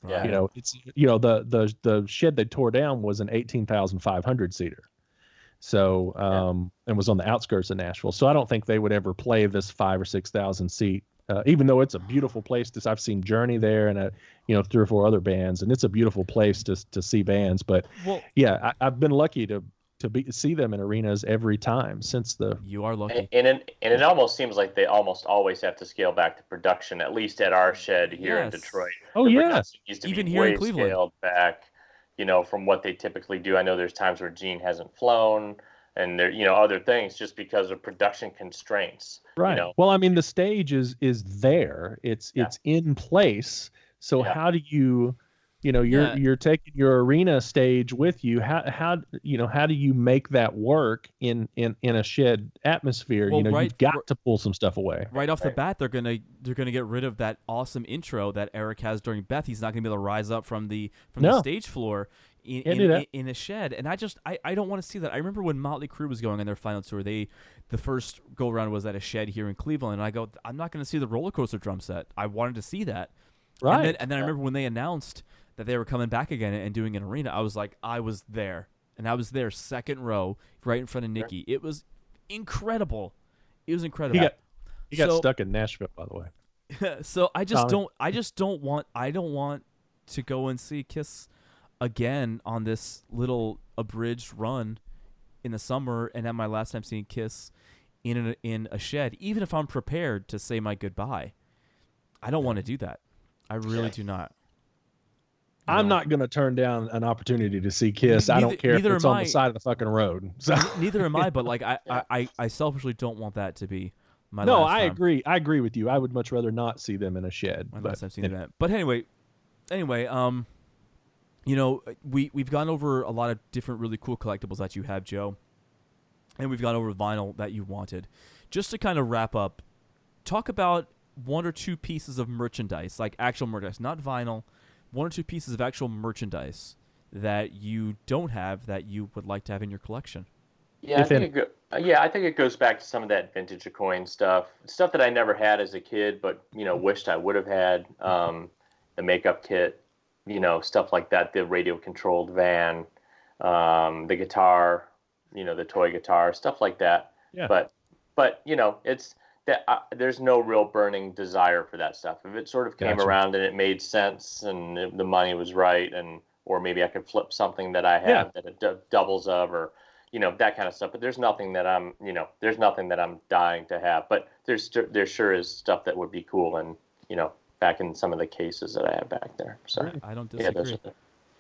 Yeah. It's the shed they tore down was an 18,500 seater. So and was on the outskirts of Nashville. So I don't think they would ever play this 5,000 or 6,000 seat. Even though it's a beautiful place I've seen Journey there and 3 or 4 other bands, and it's a beautiful place to see bands. But I've been lucky to see them in arenas every time since the. You are lucky. And it almost seems like they almost always have to scale back the production, at least at our shed here in Detroit. Oh yeah, needs to even be here way in Cleveland. Scaled back, from what they typically do. I know there's times where Gene hasn't flown, and there other things just because of production constraints. Right. Well, I mean, the stage is there. It's in place. So how do you, you're taking your arena stage with you. How do you make that work in a shed atmosphere? Well, you've got to pull some stuff away. Right off the bat, they're gonna get rid of that awesome intro that Eric has during Beth. He's not gonna be able to rise up from the stage floor in a shed, and I don't want to see that. I remember when Motley Crue was going on their final tour, the first go around was at a shed here in Cleveland, and I go, I'm not going to see the roller coaster drum set. I wanted to see that, right? And then I remember when they announced that they were coming back again and doing an arena, I was like, I was there, and I was there second row, right in front of Nikki. It was incredible. It was incredible. He got stuck in Nashville, by the way. So I don't want to go and see Kiss again on this little abridged run in the summer and have my last time seeing Kiss in a shed, even if I'm prepared to say my goodbye. I don't want to do that. I really do not. I'm not going to turn down an opportunity to see Kiss. I don't care if it's on the side of the fucking road. So. Neither am I, but like I selfishly don't want that to we agree with you. I would much rather not see them in a shed. Unless I've seen that. But anyway, we've gone over a lot of different really cool collectibles that you have, Joe, and we've gone over vinyl that you wanted. Just to kind of wrap up, talk about one or two pieces of merchandise, like actual merchandise, not vinyl. One or two pieces of actual merchandise that you don't have that you would like to have in your collection. Yeah, I think it goes back to some of that vintage coin stuff that I never had as a kid, but wished I would have had. The makeup kit, stuff like that. The radio controlled van, the guitar, the toy guitar, stuff like that. Yeah. But it's that there's no real burning desire for that stuff. If it sort of came around and it made sense and the money was right, or maybe I could flip something that I have that it doubles of, or that kind of stuff. But there's nothing that I'm dying to have. But there sure is stuff that would be cool, and back in some of the cases that I have back there. So I don't disagree.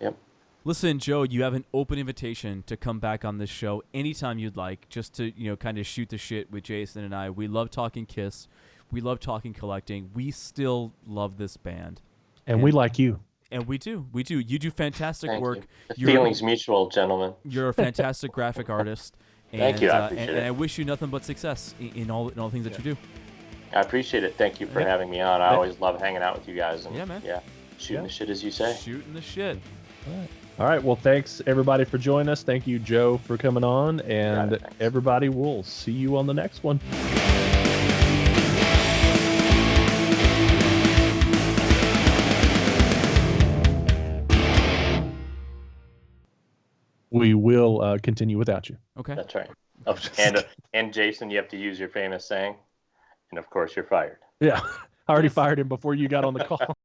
Yep. Listen, Joe, you have an open invitation to come back on this show anytime you'd like, just to kind of shoot the shit with Jason and I. We love talking Kiss. We love talking collecting. We still love this band. And we like you. And we do. You do fantastic work. You. The feeling's mutual, gentlemen. You're a fantastic graphic artist. And, Thank you. I appreciate it. And I wish you nothing but success in all the things that you do. I appreciate it. Thank you for having me on. I always love hanging out with you guys. And, yeah, man. Yeah, shooting the shit, as you say. Shooting the shit. All right. Well, thanks everybody for joining us. Thank you, Joe, for coming on, and everybody, we'll see you on the next one. We will continue without you. Okay. That's right. Oh, and Jason, you have to use your famous saying, and of course you're fired. Yeah. I already fired him before you got on the call.